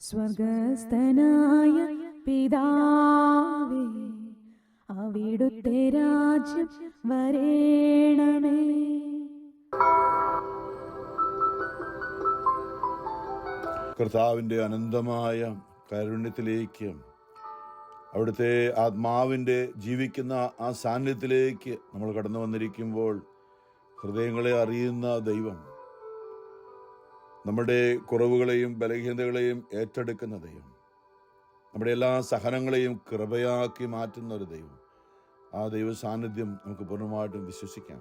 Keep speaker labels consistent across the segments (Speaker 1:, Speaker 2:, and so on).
Speaker 1: സ്വർഗസ്ഥനായ പിതാവേ, അവിടുത്തെ രാജ്യം വരേണമേ.
Speaker 2: കർത്താവിൻ്റെ അനന്തമായ കാരുണ്യത്തിലേക്ക്, അവിടുത്തെ ആത്മാവിൻ്റെ ജീവിക്കുന്ന ആ സാന്നിധ്യത്തിലേക്ക് നമ്മൾ കടന്നു വന്നിരിക്കുമ്പോൾ ഹൃദയങ്ങളെ അറിയുന്ന ദൈവം, നമ്മുടെ കുറവുകളെയും ബലഹീനതകളെയും ഏറ്റെടുക്കുന്ന ദൈവം, നമ്മുടെ എല്ലാ സഹനങ്ങളെയും കൃപയാക്കി മാറ്റുന്ന ഒരു ദൈവം, ആ ദൈവ സാന്നിധ്യം നമുക്ക് പൂർണ്ണമായിട്ടും വിശ്വസിക്കാം.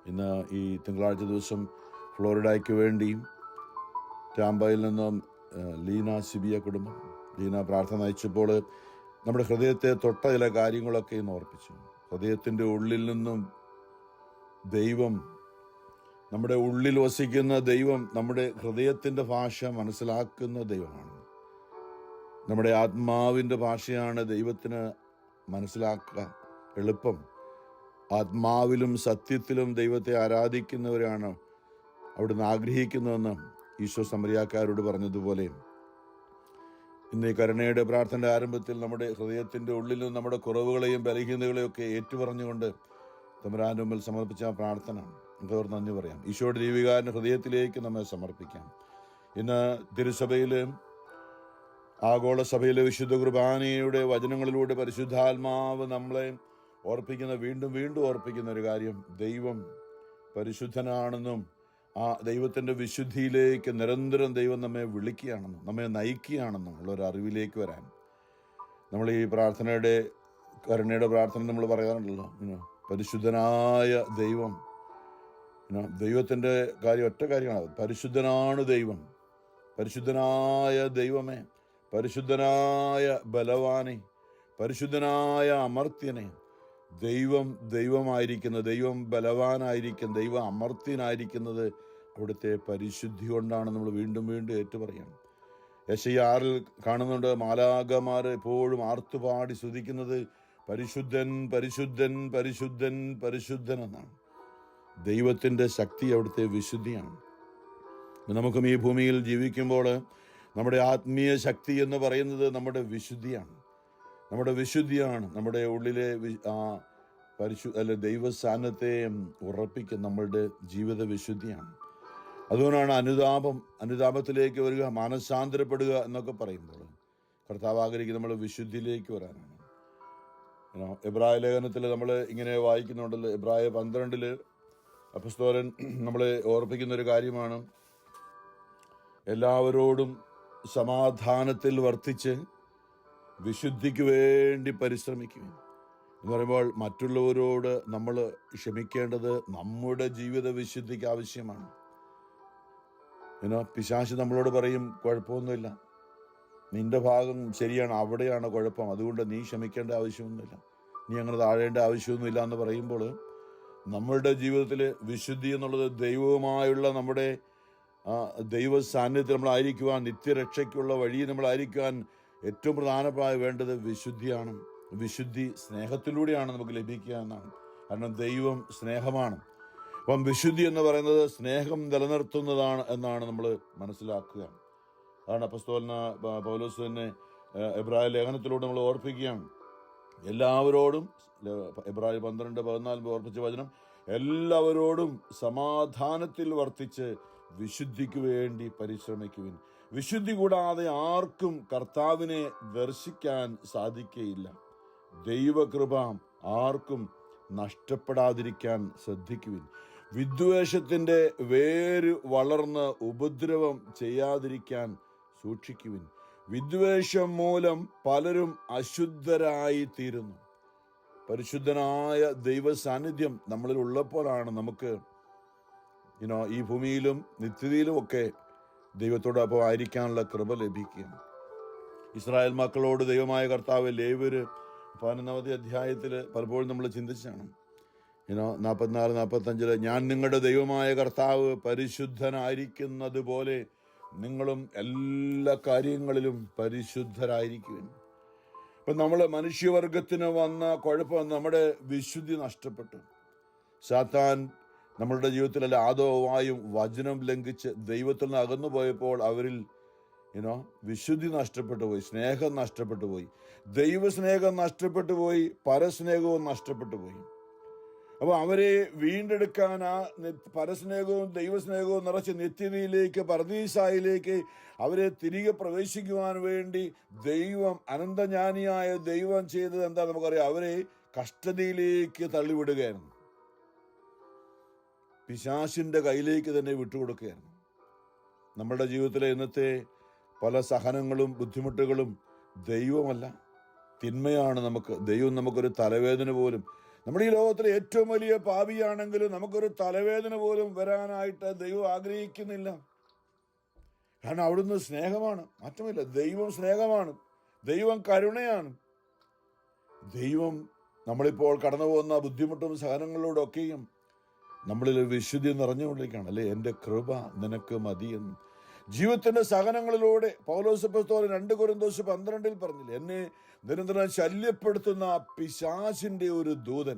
Speaker 2: ഇന്ന് ഈ തിങ്കളാഴ്ച ദിവസം ഫ്ലോറിഡയ്ക്ക് വേണ്ടിയും ടാമ്പയിൽ നിന്നും ലീന സിബിയ കുടുംബം, ലീന പ്രാർത്ഥന നയിച്ചപ്പോൾ നമ്മുടെ ഹൃദയത്തെ തൊട്ട ചില കാര്യങ്ങളൊക്കെ ഇന്ന് ഓർപ്പിച്ചു. ഹൃദയത്തിൻ്റെ ഉള്ളിൽ നിന്നും ദൈവം, നമ്മുടെ ഉള്ളിൽ വസിക്കുന്ന ദൈവം നമ്മുടെ ഹൃദയത്തിൻ്റെ ഭാഷ മനസ്സിലാക്കുന്ന ദൈവമാണ്. നമ്മുടെ ആത്മാവിൻ്റെ ഭാഷയാണ് ദൈവത്തിന് മനസ്സിലാക്കുക എളുപ്പം. ആത്മാവിലും സത്യത്തിലും ദൈവത്തെ ആരാധിക്കുന്നവരാണ് അവിടുന്ന് ആഗ്രഹിക്കുന്നതെന്ന് ഈശോ സമരിയാക്കാരോട് പറഞ്ഞതുപോലെ, ഇന്ന് ഈ കരുണയുടെ പ്രാർത്ഥനയുടെ ആരംഭത്തിൽ നമ്മുടെ ഹൃദയത്തിൻ്റെ ഉള്ളിൽ നിന്ന് നമ്മുടെ കുറവുകളെയും ബലഹീനതകളെയും ഒക്കെ ഏറ്റുപറഞ്ഞുകൊണ്ട് തമ്പുരാന്റെ മുമ്പിൽ സമർപ്പിച്ച ആ പ്രാർത്ഥന നമുക്ക് നന്ദി പറയാം. ഈശോയുടെ ദൈവികാരൻ്റെ ഹൃദയത്തിലേക്ക് നമ്മെ സമർപ്പിക്കാം. ഇന്ന് തിരുസഭയിലെ, ആഗോള സഭയിലെ വിശുദ്ധ കുർബാനയുടെ വചനങ്ങളിലൂടെ പരിശുദ്ധാത്മാവ് നമ്മളെ ഓർപ്പിക്കുന്ന, വീണ്ടും വീണ്ടും ഓർപ്പിക്കുന്ന ഒരു കാര്യം, ദൈവം പരിശുദ്ധനാണെന്നും ആ ദൈവത്തിൻ്റെ വിശുദ്ധിയിലേക്ക് നിരന്തരം ദൈവം നമ്മെ വിളിക്കുകയാണെന്നും നമ്മെ നയിക്കുകയാണെന്നും ഉള്ളൊരു അറിവിലേക്ക് വരാൻ നമ്മൾ ഈ പ്രാർത്ഥനയുടെ, കരുണയുടെ പ്രാർത്ഥന നമ്മൾ പറയാറുണ്ടല്ലോ, പരിശുദ്ധനായ ദൈവം. ദൈവത്തിൻ്റെ കാര്യം ഒറ്റ കാര്യമാണ്, പരിശുദ്ധനാണ് ദൈവം. പരിശുദ്ധനായ ദൈവമേ, പരിശുദ്ധനായ ബലവാനെ, പരിശുദ്ധനായ അമർത്യനെ. ദൈവം ദൈവമായിരിക്കുന്നത്, ദൈവം ബലവാനായിരിക്കുന്നത്, ദൈവം അമർത്യനായിരിക്കുന്നത് അവിടുത്തെ പരിശുദ്ധി കൊണ്ടാണ് നമ്മൾ വീണ്ടും വീണ്ടും ഏറ്റുപറയണം. യെശയ്യാ 6 കാണുന്നുണ്ട്, മാലാഖമാർ എപ്പോഴും ആർത്തുപാടി സ്തുതിക്കുന്നത് പരിശുദ്ധൻ പരിശുദ്ധൻ പരിശുദ്ധൻ പരിശുദ്ധൻ എന്നാണ്. ദൈവത്തിൻ്റെ ശക്തി അവിടുത്തെ വിശുദ്ധിയാണ്. നമുക്കും ഈ ഭൂമിയിൽ ജീവിക്കുമ്പോൾ നമ്മുടെ ആത്മീയ ശക്തി എന്ന് പറയുന്നത് നമ്മുടെ വിശുദ്ധിയാണ്. നമ്മുടെ വിശുദ്ധിയാണ് നമ്മുടെ ഉള്ളിലെ ദൈവ സാന്നിധ്യത്തെ ഉറപ്പിക്കുന്ന നമ്മളുടെ ജീവിത വിശുദ്ധിയാണ്. അതുകൊണ്ടാണ് അനുതാപത്തിലേക്ക് വരിക, മാനസാന്തരപ്പെടുക എന്നൊക്കെ പറയുമ്പോൾ കർത്താവ് ആഗ്രഹിക്കുന്ന നമ്മൾ വിശുദ്ധിയിലേക്ക് വരാനാണ്. എബ്രായ ലേഖനത്തിൽ നമ്മൾ ഇങ്ങനെ വായിക്കുന്നുണ്ടല്ലോ, എബ്രായ 12 അപ്പോസ്തലൻ നമ്മളെ ഓർപ്പിക്കുന്ന ഒരു കാര്യമാണ്, എല്ലാവരോടും സമാധാനത്തിൽ വർത്തിച്ച് വിശുദ്ധിക്ക് വേണ്ടി പരിശ്രമിക്കുക എന്ന് പറയുമ്പോൾ, മറ്റുള്ളവരോട് നമ്മൾ ക്ഷമിക്കേണ്ടത് നമ്മുടെ ജീവിത വിശുദ്ധിക്ക് ആവശ്യമാണ്. പിശാച് നമ്മളോട് പറയും, കുഴപ്പമൊന്നുമില്ല, നിന്റെ ഭാഗം ശരിയാണ്, അവിടെയാണ് കുഴപ്പം, അതുകൊണ്ട് നീ ക്ഷമിക്കേണ്ട ആവശ്യമൊന്നുമില്ല, നീ അങ്ങനെ താഴേണ്ട ആവശ്യമൊന്നുമില്ല എന്ന് പറയുമ്പോൾ, നമ്മളുടെ ജീവിതത്തിൽ വിശുദ്ധി എന്നുള്ളത് ദൈവവുമായുള്ള നമ്മുടെ ദൈവ സാന്നിധ്യത്തിൽ നമ്മളായിരിക്കുവാൻ, നിത്യരക്ഷയ്ക്കുള്ള വഴി നമ്മളായിരിക്കുവാൻ ഏറ്റവും പ്രധാനമായി വേണ്ടത് വിശുദ്ധിയാണ്. വിശുദ്ധി സ്നേഹത്തിലൂടെയാണ് നമുക്ക് ലഭിക്കുക എന്നാണ്. കാരണം ദൈവം സ്നേഹമാണ്. അപ്പം വിശുദ്ധി എന്ന് പറയുന്നത് സ്നേഹം നിലനിർത്തുന്നതാണ് എന്നാണ് നമ്മൾ മനസ്സിലാക്കുക. അതാണ് അപ്പോസ്തലൻ പൗലോസ് തന്നെ എബ്രായ ലേഖനത്തിലൂടെ നമ്മൾ ഓർപ്പിക്കുകയാണ്. എല്ലാവരോടും, എബ്രായ 12:14 ഓർപ്പിച്ച വചനം, എല്ലാവരോടും സമാധാനത്തിൽ വർത്തിച്ച് വിശുദ്ധിക്ക് വേണ്ടി പരിശ്രമിക്കുവിൻ. വിശുദ്ധി കൂടാതെ ആർക്കും കർത്താവിനെ ദർശിക്കാൻ സാധിക്കുകയില്ല. ദൈവകൃപ ആർക്കും നഷ്ടപ്പെടാതിരിക്കാൻ ശ്രദ്ധിക്കുവിൻ. വിദ്വേഷത്തിൻ്റെ വേര് വളർന്ന് ഉപദ്രവം ചെയ്യാതിരിക്കാൻ സൂക്ഷിക്കുവിൻ. വിദ്വേഷം മൂലം പലരും അശുദ്ധരായി തീരുന്നു. പരിശുദ്ധനായ ദൈവ സാന്നിധ്യം നമ്മളിൽ ഉള്ളപ്പോഴാണ് നമുക്ക് ഈ ഭൂമിയിലും നിത്യതയിലും ഒക്കെ ദൈവത്തോടൊപ്പം ആയിരിക്കാനുള്ള കൃപ ലഭിക്കുക. ഇസ്രായേൽ മക്കളോട് ദൈവമായ കർത്താവ് ലേവ്യര് 11-ാമത്തെ അധ്യായത്തിൽ പലപ്പോഴും നമ്മൾ ചിന്തിച്ചാണ്. 44-45 ഞാൻ നിങ്ങളുടെ ദൈവമായ കർത്താവ് പരിശുദ്ധനായിരിക്കുന്നത് പോലെ നിങ്ങളും എല്ലാ കാര്യങ്ങളിലും പരിശുദ്ധരായിരിക്കും. ഇപ്പം നമ്മൾ മനുഷ്യവർഗത്തിന് വന്ന കുഴപ്പം, നമ്മുടെ വിശുദ്ധി നഷ്ടപ്പെട്ടു. സാത്താൻ നമ്മളുടെ ജീവിതത്തിൽ ആദവുമായും വചനം ലംഘിച്ച് ദൈവത്തിൽ നിന്ന് അകന്നു പോയപ്പോൾ അവരിൽ വിശുദ്ധി നഷ്ടപ്പെട്ടു പോയി, സ്നേഹം നഷ്ടപ്പെട്ടു പോയി, ദൈവസ്നേഹം നഷ്ടപ്പെട്ടു പോയി, പരസ്നേഹവും നഷ്ടപ്പെട്ടു പോയി. അപ്പോൾ അവരെ വീണ്ടെടുക്കാൻ ആ പരസ്നേഹവും ദൈവസ്നേഹവും നിറച്ച് നിത്യതയിലേക്ക്, പർദീസായിലേക്ക് അവരെ തിരികെ പ്രവേശിക്കുവാൻ വേണ്ടി ദൈവം, അനന്തജ്ഞാനിയായ ദൈവം ചെയ്തത് എന്താ നമുക്കറിയാം? അവരെ കഷ്ടതയിലേക്ക് തള്ളിവിടുകയായിരുന്നു. പിശാചിന്റെ കയ്യിലേക്ക് തന്നെ വിട്ടുകൊടുക്കുകയായിരുന്നു. നമ്മുടെ ജീവിതത്തിലെ ഇന്നത്തെ പല സഹനങ്ങളും ബുദ്ധിമുട്ടുകളും ദൈവമല്ല, തിന്മയാണ്. ദൈവം നമുക്കൊരു തലവേദന പോലും, നമ്മുടെ ഈ ലോകത്തിലെ ഏറ്റവും വലിയ പാപിയാണെങ്കിലും നമുക്കൊരു തലവേദന പോലും വരാനായിട്ട് ദൈവം ആഗ്രഹിക്കുന്നില്ല. കാരണം അവിടുന്ന് സ്നേഹമാണ്, മാറ്റമില്ല. ദൈവം സ്നേഹമാണ്, ദൈവം കരുണയാണ്. ദൈവം നമ്മളിപ്പോൾ കടന്നു പോകുന്ന ബുദ്ധിമുട്ടും സഹനങ്ങളിലൂടെയൊക്കെയും നമ്മളിൽ വിശുദ്ധി നിറഞ്ഞുകൊണ്ടിരിക്കുകയാണ്. അല്ലേ, എൻ്റെ കൃപ നിനക്ക് മതിയെന്ന്. ജീവിതത്തിന്റെ സഹനങ്ങളിലൂടെ പൗലോസ് അപ്പോസ്തലൻ 2 കൊരിന്തോസ് 12 പറഞ്ഞില്ലേ, എന്നെ നിരന്തരം ശല്യപ്പെടുത്തുന്ന പിശാചിന്റെ ഒരു ദൂതൻ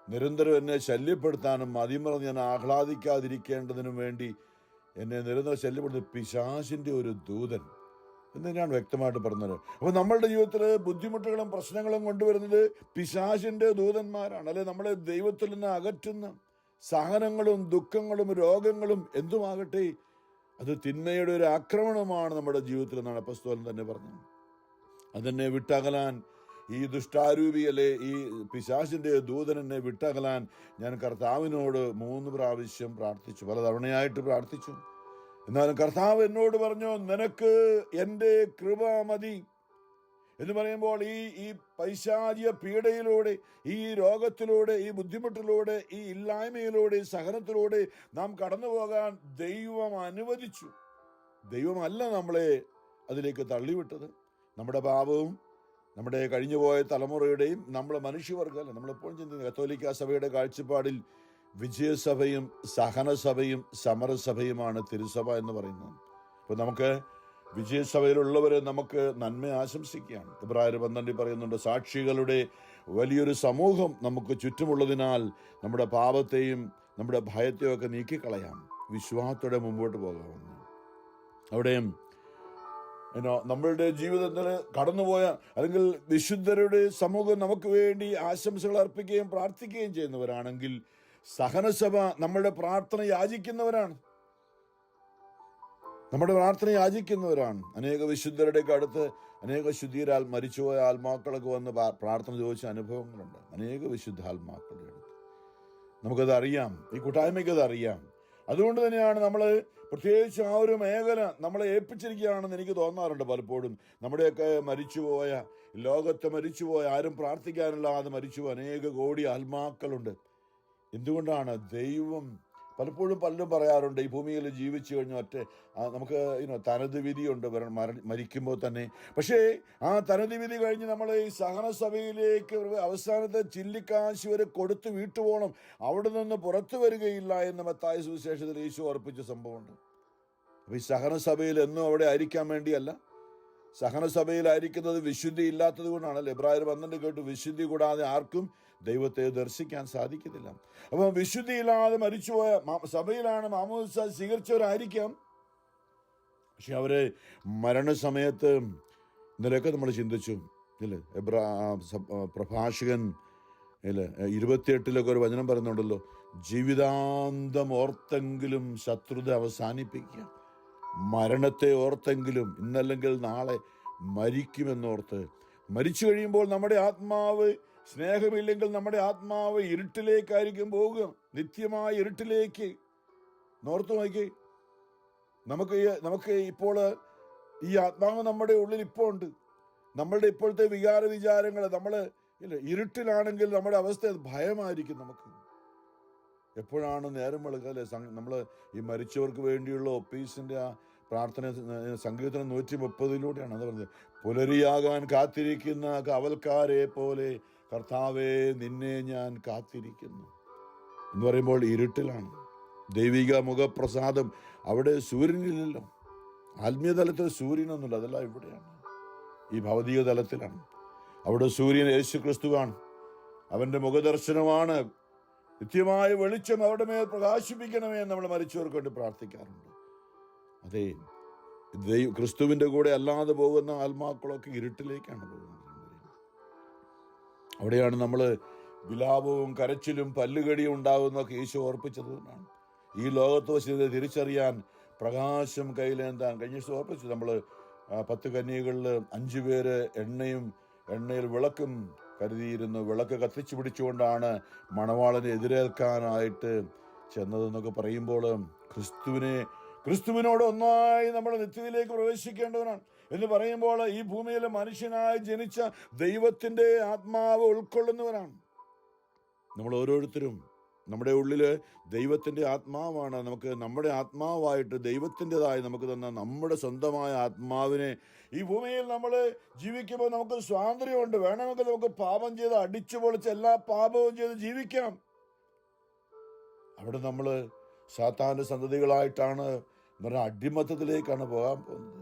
Speaker 2: നിരന്തരം എന്നെ ശല്യപ്പെടുത്താനും മതിമറന്ന് ഞാൻ ആഹ്ലാദിക്കാതിരിക്കേണ്ടതിനും വേണ്ടി എന്നെ നിരന്തരം ശല്യപ്പെടുത്തുന്ന പിശാചിന്റെ ഒരു ദൂതൻ എന്ന് വ്യക്തമായിട്ട് പറഞ്ഞത്. അപ്പോൾ നമ്മളുടെ ജീവിതത്തിൽ ബുദ്ധിമുട്ടുകളും പ്രശ്നങ്ങളും കൊണ്ടുവരുന്നത് പിശാചിന്റെ ദൂതന്മാരാണ്. അല്ലെ, നമ്മളെ ദൈവത്തിൽ നിന്ന് അകറ്റുന്ന സഹനങ്ങളും ദുഃഖങ്ങളും രോഗങ്ങളും എന്തുമാകട്ടെ, അത് തിന്മയുടെ ഒരു ആക്രമണമാണ് നമ്മുടെ ജീവിതത്തിൽ എന്നാണ് അപ്പോസ്തലൻ തന്നെ പറഞ്ഞത്. അതെന്നെ വിട്ടകലാൻ, ഈ ദുഷ്ടാരൂപി അല്ലെ ഈ പിശാചിന്റെ ദൂതൻ എന്നെ വിട്ടകലാൻ ഞാൻ കർത്താവിനോട് 3 പ്രാവശ്യം പ്രാർത്ഥിച്ചു, പല തവണയായിട്ട് പ്രാർത്ഥിച്ചു. എന്നാലും കർത്താവ് എന്നോട് പറഞ്ഞു, നിനക്ക് എൻ്റെ കൃപ മതി എന്ന് പറയുമ്പോൾ ഈ പൈശാചിക പീഡയിലൂടെ, ഈ രോഗത്തിലൂടെ, ഈ ബുദ്ധിമുട്ടിലൂടെ, ഈ ഇല്ലായ്മയിലൂടെ, ഈ സഹനത്തിലൂടെ നാം കടന്നു പോകാൻ ദൈവം അനുവദിച്ചു. ദൈവമല്ല നമ്മളെ അതിലേക്ക് തള്ളിവിട്ടത്. നമ്മുടെ പാപവും നമ്മുടെ കഴിഞ്ഞുപോയ തലമുറയുടെയും നമ്മളെ മനുഷ്യവർഗമല്ല. നമ്മളെപ്പോഴും ചിന്തിക്കുന്നത് കത്തോലിക്ക സഭയുടെ കാഴ്ചപ്പാടിൽ വിജയസഭയും സഹനസഭയും സമരസഭയുമാണ് തിരുസഭ എന്ന് പറയുന്നത്. അപ്പോൾ നമുക്ക് വിജയസഭയിലുള്ളവരെ നമുക്ക് നന്മ ആശംസിക്കുകയാണ്. എബ്രായർ 12 പറയുന്നുണ്ട്, സാക്ഷികളുടെ വലിയൊരു സമൂഹം നമുക്ക് ചുറ്റുമുള്ളതിനാൽ നമ്മുടെ പാപത്തെയും നമ്മുടെ ഭയത്തെയും ഒക്കെ നീക്കിക്കളയാം, വിശ്വാസത്തോടെ മുമ്പോട്ട് പോകാമെന്ന്. അവിടെയും നമ്മളുടെ ജീവിതത്തിൽ കടന്നുപോയ അല്ലെങ്കിൽ വിശുദ്ധരുടെ സമൂഹം നമുക്ക് വേണ്ടി ആശംസകൾ അർപ്പിക്കുകയും പ്രാർത്ഥിക്കുകയും ചെയ്യുന്നവരാണെങ്കിൽ സഹനസഭ നമ്മളുടെ പ്രാർത്ഥന യാചിക്കുന്നവരാണ്. അനേക വിശുദ്ധരുടെ അടുത്ത് അനേക ശുദ്ധീരാൽ മരിച്ചുപോയ ആത്മാക്കളൊക്കെ വന്ന് പ്രാർത്ഥന ചോദിച്ച അനുഭവങ്ങളുണ്ട്. അനേക വിശുദ്ധ ആത്മാക്കളുടെ അടുത്ത് നമുക്കത് അറിയാം, ഈ കൂട്ടായ്മയ്ക്കത് അറിയാം. അതുകൊണ്ട് തന്നെയാണ് നമ്മൾ പ്രത്യേകിച്ച് ആ ഒരു മേഖല നമ്മളെ ഏൽപ്പിച്ചിരിക്കുകയാണെന്ന് എനിക്ക് തോന്നാറുണ്ട് പലപ്പോഴും. നമ്മുടെയൊക്കെ മരിച്ചുപോയ, ലോകത്ത് മരിച്ചുപോയ, ആരും പ്രാർത്ഥിക്കാനില്ലാതെ മരിച്ചുപോയ അനേക കോടി ആത്മാക്കളുണ്ട്. എന്തുകൊണ്ടാണ്? ദൈവം പലപ്പോഴും പലരും പറയാറുണ്ട്, ഈ ഭൂമിയിൽ ജീവിച്ചു കഴിഞ്ഞാൽ നമുക്ക് തനത് വിധിയുണ്ട് മരിക്കുമ്പോൾ തന്നെ. പക്ഷേ ആ തനത് വിധി കഴിഞ്ഞ് നമ്മൾ ഈ സഹനസഭയിലേക്ക് അവസാനത്തെ ചില്ലിക്കാശ് വരെ കൊടുത്ത് വീട്ടുപോകണം, അവിടെ നിന്ന് പുറത്തു വരികയില്ല എന്ന് മത്തായി സുവിശേഷത്തിൽ യേശു ഓർപ്പിച്ച സംഭവമുണ്ട്. അപ്പോൾ ഈ സഹനസഭയിൽ എന്നും അവിടെ ആയിരിക്കാൻ വേണ്ടിയല്ല, സഹനസഭയിലായിരിക്കുന്നത് വിശുദ്ധി ഇല്ലാത്തത് കൊണ്ടാണല്ലോ. എബ്രായർ 12 കേട്ടു, വിശുദ്ധി കൂടാതെ ആർക്കും ദൈവത്തെ ദർശിക്കാൻ സാധിക്കത്തില്ല. അപ്പം വിശുദ്ധിയില്ലാതെ മരിച്ചുപോയ സഭയിലാണ് മാമോദിസ സ്വീകരിച്ചവരായിരിക്കാം, പക്ഷെ അവരെ മരണസമയത്ത് ഇന്നലെയൊക്കെ നമ്മൾ ചിന്തിച്ചു ഇല്ലേ, പ്രഭാഷകൻ ഇല്ലേ 28 ഒരു വചനം പറയുന്നുണ്ടല്ലോ, ജീവിതാന്തം ഓർത്തെങ്കിലും ശത്രുത അവസാനിപ്പിക്കുക, മരണത്തെ ഓർത്തെങ്കിലും ഇന്നല്ലെങ്കിൽ നാളെ മരിക്കുമെന്നോർത്ത്. മരിച്ചു കഴിയുമ്പോൾ നമ്മുടെ ആത്മാവ്, സ്നേഹമില്ലെങ്കിൽ നമ്മുടെ ആത്മാവ് ഇരുട്ടിലേക്കായിരിക്കും പോകുക, നിത്യമായ ഇരുട്ടിലേക്ക്. നോർത്ത് നോക്കി, നമുക്ക് ഇപ്പോൾ ഈ ആത്മാവ് നമ്മുടെ ഉള്ളിൽ ഇപ്പോൾ ഉണ്ട്. നമ്മളുടെ ഇപ്പോഴത്തെ വിചാരങ്ങൾ നമ്മൾ ഇരുട്ടിലാണെങ്കിൽ നമ്മുടെ അവസ്ഥ ഭയമായിരിക്കും. നമുക്ക് എപ്പോഴാണ് നേരം വെളുക്കുക അല്ലേ? നമ്മൾ ഈ മരിച്ചവർക്ക് വേണ്ടിയുള്ള ഒപ്പീസിൻ്റെ ആ പ്രാർത്ഥന സങ്കീർത്തനം 130 അത് പറഞ്ഞത്, പുലരിയാകാൻ കാത്തിരിക്കുന്ന കാവൽക്കാരെ പോലെ കർത്താവേ നിന്നെ ഞാൻ കാത്തിരിക്കുന്നു എന്ന് പറയുമ്പോൾ ഇരുട്ടിലാണ്. ദൈവിക മുഖപ്രസാദം അവിടെ സൂര്യനില്ലല്ലോ. ആത്മീയ തലത്തിൽ സൂര്യനൊന്നുമില്ല, അതെല്ലാം ഇവിടെയാണ്, ഈ ഭൗതിക തലത്തിലാണ്. അവിടെ സൂര്യൻ യേശു ക്രിസ്തുവാണ്, അവൻ്റെ മുഖദർശനമാണ്. നിത്യമായ വെളിച്ചം അവരുടെ മേൽ പ്രകാശിപ്പിക്കണമേ എന്ന് നമ്മൾ മരിച്ചവർക്ക് വേണ്ടി പ്രാർത്ഥിക്കാറുണ്ട്. അതെ, ക്രിസ്തുവിൻ്റെ കൂടെ അല്ലാതെ പോകുന്ന ആത്മാക്കളൊക്കെ ഇരുട്ടിലേക്കാണ് പോകുന്നത്. അവിടെയാണ് നമ്മൾ വിലാപവും കരച്ചിലും പല്ലുകടിയും ഉണ്ടാകുന്നതൊക്കെ ഈശോ ഓർപ്പിച്ചതുകൊണ്ടാണ്. ഈ ലോകത്ത് വെച്ച് ഇത് തിരിച്ചറിയാൻ പ്രകാശം കയ്യിലേന്താൻ കഴിഞ്ഞ ദിവസം ഓർപ്പിച്ചു. നമ്മൾ 10 കന്യകളിൽ 5 പേര് എണ്ണയിൽ വിളക്കും കരുതിയിരുന്നു. വിളക്ക് കത്തിച്ചു പിടിച്ചുകൊണ്ടാണ് മണവാളനെ എതിരേൽക്കാനായിട്ട് ചെന്നതെന്നൊക്കെ പറയുമ്പോൾ ക്രിസ്തുവിനോട് ഒന്നായി നമ്മൾ നിത്യതയിലേക്ക് പ്രവേശിക്കേണ്ടവനാണ് എന്ന് പറയുമ്പോൾ ഈ ഭൂമിയിൽ മനുഷ്യനായി ജനിച്ച ദൈവത്തിൻ്റെ ആത്മാവ് ഉൾക്കൊള്ളുന്നവരാണ് നമ്മൾ ഓരോരുത്തരും. നമ്മുടെ ഉള്ളിൽ ദൈവത്തിൻ്റെ ആത്മാവാണ്. നമുക്ക് നമ്മുടെ ആത്മാവായിട്ട് ദൈവത്തിൻ്റെതായി നമുക്ക് തന്ന നമ്മുടെ സ്വന്തമായ ആത്മാവിനെ ഈ ഭൂമിയിൽ നമ്മൾ ജീവിക്കുമ്പോൾ നമുക്ക് സ്വാതന്ത്ര്യമുണ്ട്. വേണമെങ്കിൽ നമുക്ക് പാപം ചെയ്ത് അടിച്ചു പൊളിച്ച് എല്ലാ പാപവും ചെയ്ത് ജീവിക്കാം. അവിടെ നമ്മൾ സാത്താൻ്റെ സന്തതികളായിട്ടാണ് പറഞ്ഞാൽ അടിമത്തത്തിലേക്കാണ് പോകാൻ പോകുന്നത്.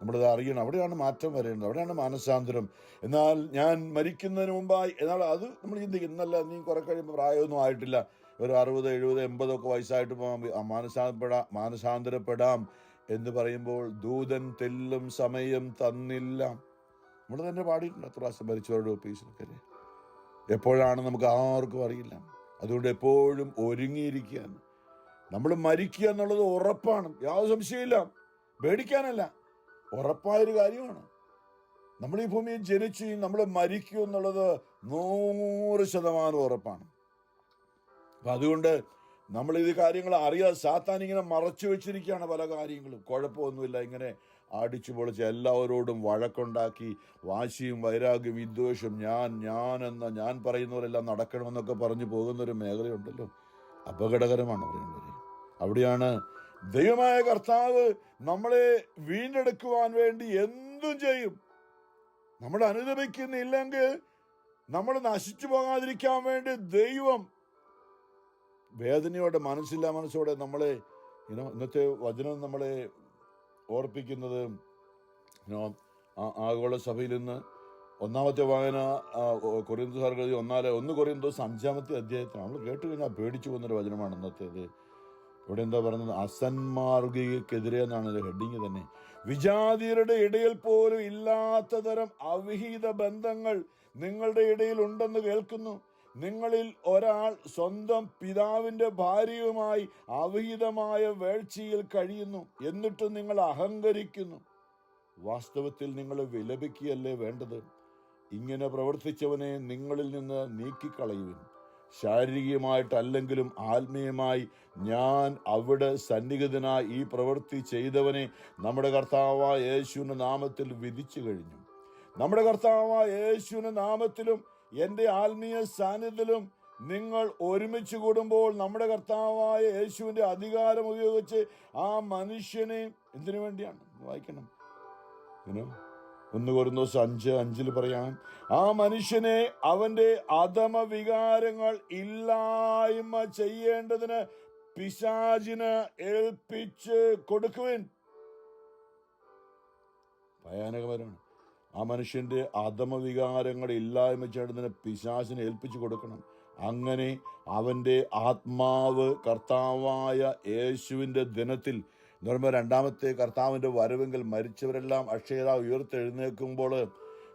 Speaker 2: നമ്മളത് അറിയണം. അവിടെയാണ് മാറ്റം വരേണ്ടത്, അവിടെയാണ് മാനസാന്തരം. എന്നാൽ ഞാൻ മരിക്കുന്നതിന് മുമ്പായി, എന്നാൽ അത് നമ്മൾ ചിന്തിക്കും, ഇന്നല്ല നീ കുറെ കഴിയുമ്പോൾ പ്രായമൊന്നും ആയിട്ടില്ല, ഒരു 60, 70, 80 വയസ്സായിട്ട് മാനസാന്തരപ്പെടാം എന്ന് പറയുമ്പോൾ ദൂതൻ തെല്ലും സമയം തന്നില്ല. നമ്മൾ തന്നെ പാടിയിട്ടുണ്ട് എത്ര പ്രാവശ്യം മരിച്ചവരുടെ ഓഫീസിലൊക്കെ. എപ്പോഴാണ് നമുക്ക് ആർക്കും അറിയില്ല. അതുകൊണ്ട് എപ്പോഴും ഒരുങ്ങിയിരിക്കാൻ. നമ്മൾ മരിക്കുക എന്നുള്ളത് ഉറപ്പാണ്, യാതൊരു സംശയമില്ല, പേടിക്കാനല്ല, ഉറപ്പായൊരു കാര്യമാണ്. നമ്മൾ ഈ ഭൂമിയിൽ ജനിച്ച് നമ്മൾ മരിക്കും എന്നുള്ളത് 100% ഉറപ്പാണ്. അപ്പം അതുകൊണ്ട് നമ്മൾ ഈ കാര്യങ്ങൾ അറിയാതെ സാത്താൻ ഇങ്ങനെ മറച്ചു വെച്ചിരിക്കുകയാണ് പല കാര്യങ്ങളും. കുഴപ്പമൊന്നുമില്ല, ഇങ്ങനെ അടിച്ചു പൊളിച്ച് എല്ലാവരോടും വഴക്കുണ്ടാക്കി വാശിയും വൈരാഗ്യം വിദ്വേഷം ഞാൻ പറയുന്നവരെല്ലാം നടക്കണമെന്നൊക്കെ പറഞ്ഞു പോകുന്നൊരു മേഖലയുണ്ടല്ലോ, അപകടകരമാണ് പറയുന്നത്. അവിടെയാണ് ദൈവമായ കർത്താവ് നമ്മളെ വീണ്ടെടുക്കുവാൻ വേണ്ടി എന്തും ചെയ്യും. നമ്മൾ അനുദപിക്കുന്നില്ലെങ്കിൽ നമ്മൾ നശിച്ചു പോകാതിരിക്കാൻ വേണ്ടി ദൈവം വേദനയോടെ മനസ്സോടെ നമ്മളെ ഇന്നത്തെ വചനം നമ്മളെ ഓർപ്പിക്കുന്നത് ആഗോള സഭയിൽ നിന്ന് ഒന്നാമത്തെ വായന കൊരിന്തോസ് 1 കൊരിന്തോസ് 5-ാമത്തെ അധ്യായത്തിലാണ്. നമ്മൾ കേട്ട് കഴിഞ്ഞാൽ പേടിച്ചു പോകുന്നൊരു വചനമാണ് ഇന്നത്തേത്. ഇവിടെ എന്താ പറയുന്നത്? അസന്മാർഗികക്കെതിരെ എന്നാണ് ഹെഡിങ് തന്നെ. വിജാതിയരുടെ ഇടയിൽ പോലും ഇല്ലാത്ത തരം അവിഹിത ബന്ധങ്ങൾ നിങ്ങളുടെ ഇടയിൽ ഉണ്ടെന്ന് കേൾക്കുന്നു. നിങ്ങളിൽ ഒരാൾ സ്വന്തം പിതാവിൻ്റെ ഭാര്യയുമായി അവിഹിതമായ വേഴ്ചയിൽ കഴിയുന്നു, എന്നിട്ടും നിങ്ങൾ അഹങ്കരിക്കുന്നു. വാസ്തവത്തിൽ നിങ്ങൾ വിലപിക്കുകയല്ലേ വേണ്ടത്? ഇങ്ങനെ പ്രവർത്തിച്ചവനെ നിങ്ങളിൽ നിന്ന് നീക്കിക്കളയുവിൻ. ശാരീരികമായിട്ടല്ലെങ്കിലും ആത്മീയമായി ഞാൻ അവിടെ സന്നിഹിതനായി ഈ പ്രവൃത്തി ചെയ്തവനെ നമ്മുടെ കർത്താവായ യേശുവിന്റെ നാമത്തിൽ വിധിച്ചു കഴിഞ്ഞു. നമ്മുടെ കർത്താവായ യേശുവിന്റെ നാമത്തിലും എൻ്റെ ആത്മീയ സാന്നിധ്യത്തിലും നിങ്ങൾ ഒരുമിച്ച് കൂടുമ്പോൾ നമ്മുടെ കർത്താവായ യേശുവിന്റെ അധികാരം ഉപയോഗിച്ച് ആ മനുഷ്യനെ എന്തിനു വേണ്ടിയാണ് വായിക്കണം? 1 കൊരിന്തോസ് 5:5 പറയാം, ആ മനുഷ്യനെ അവന്റെ അധമ വികാരങ്ങൾ ഇല്ലായ്മ ചെയ്യേണ്ടതിന് പിശാചിന് ഏൽപ്പിച്ച് കൊടുക്കുവിൻ. ഭയാനകപരമാണ്. ആ മനുഷ്യന്റെ അധമ വികാരങ്ങൾ ഇല്ലായ്മ ചെയ്യേണ്ടതിന് പിശാചിന് ഏൽപ്പിച്ചു കൊടുക്കണം. അങ്ങനെ അവന്റെ ആത്മാവ് കർത്താവായ യേശുവിന്റെ ദിനത്തിൽ രണ്ടാമത്തെ കർത്താവിന്റെ വരവെങ്കിൽ മരിച്ചവരെല്ലാം അക്ഷയത ഉയർത്തെഴുന്നേൽക്കുമ്പോൾ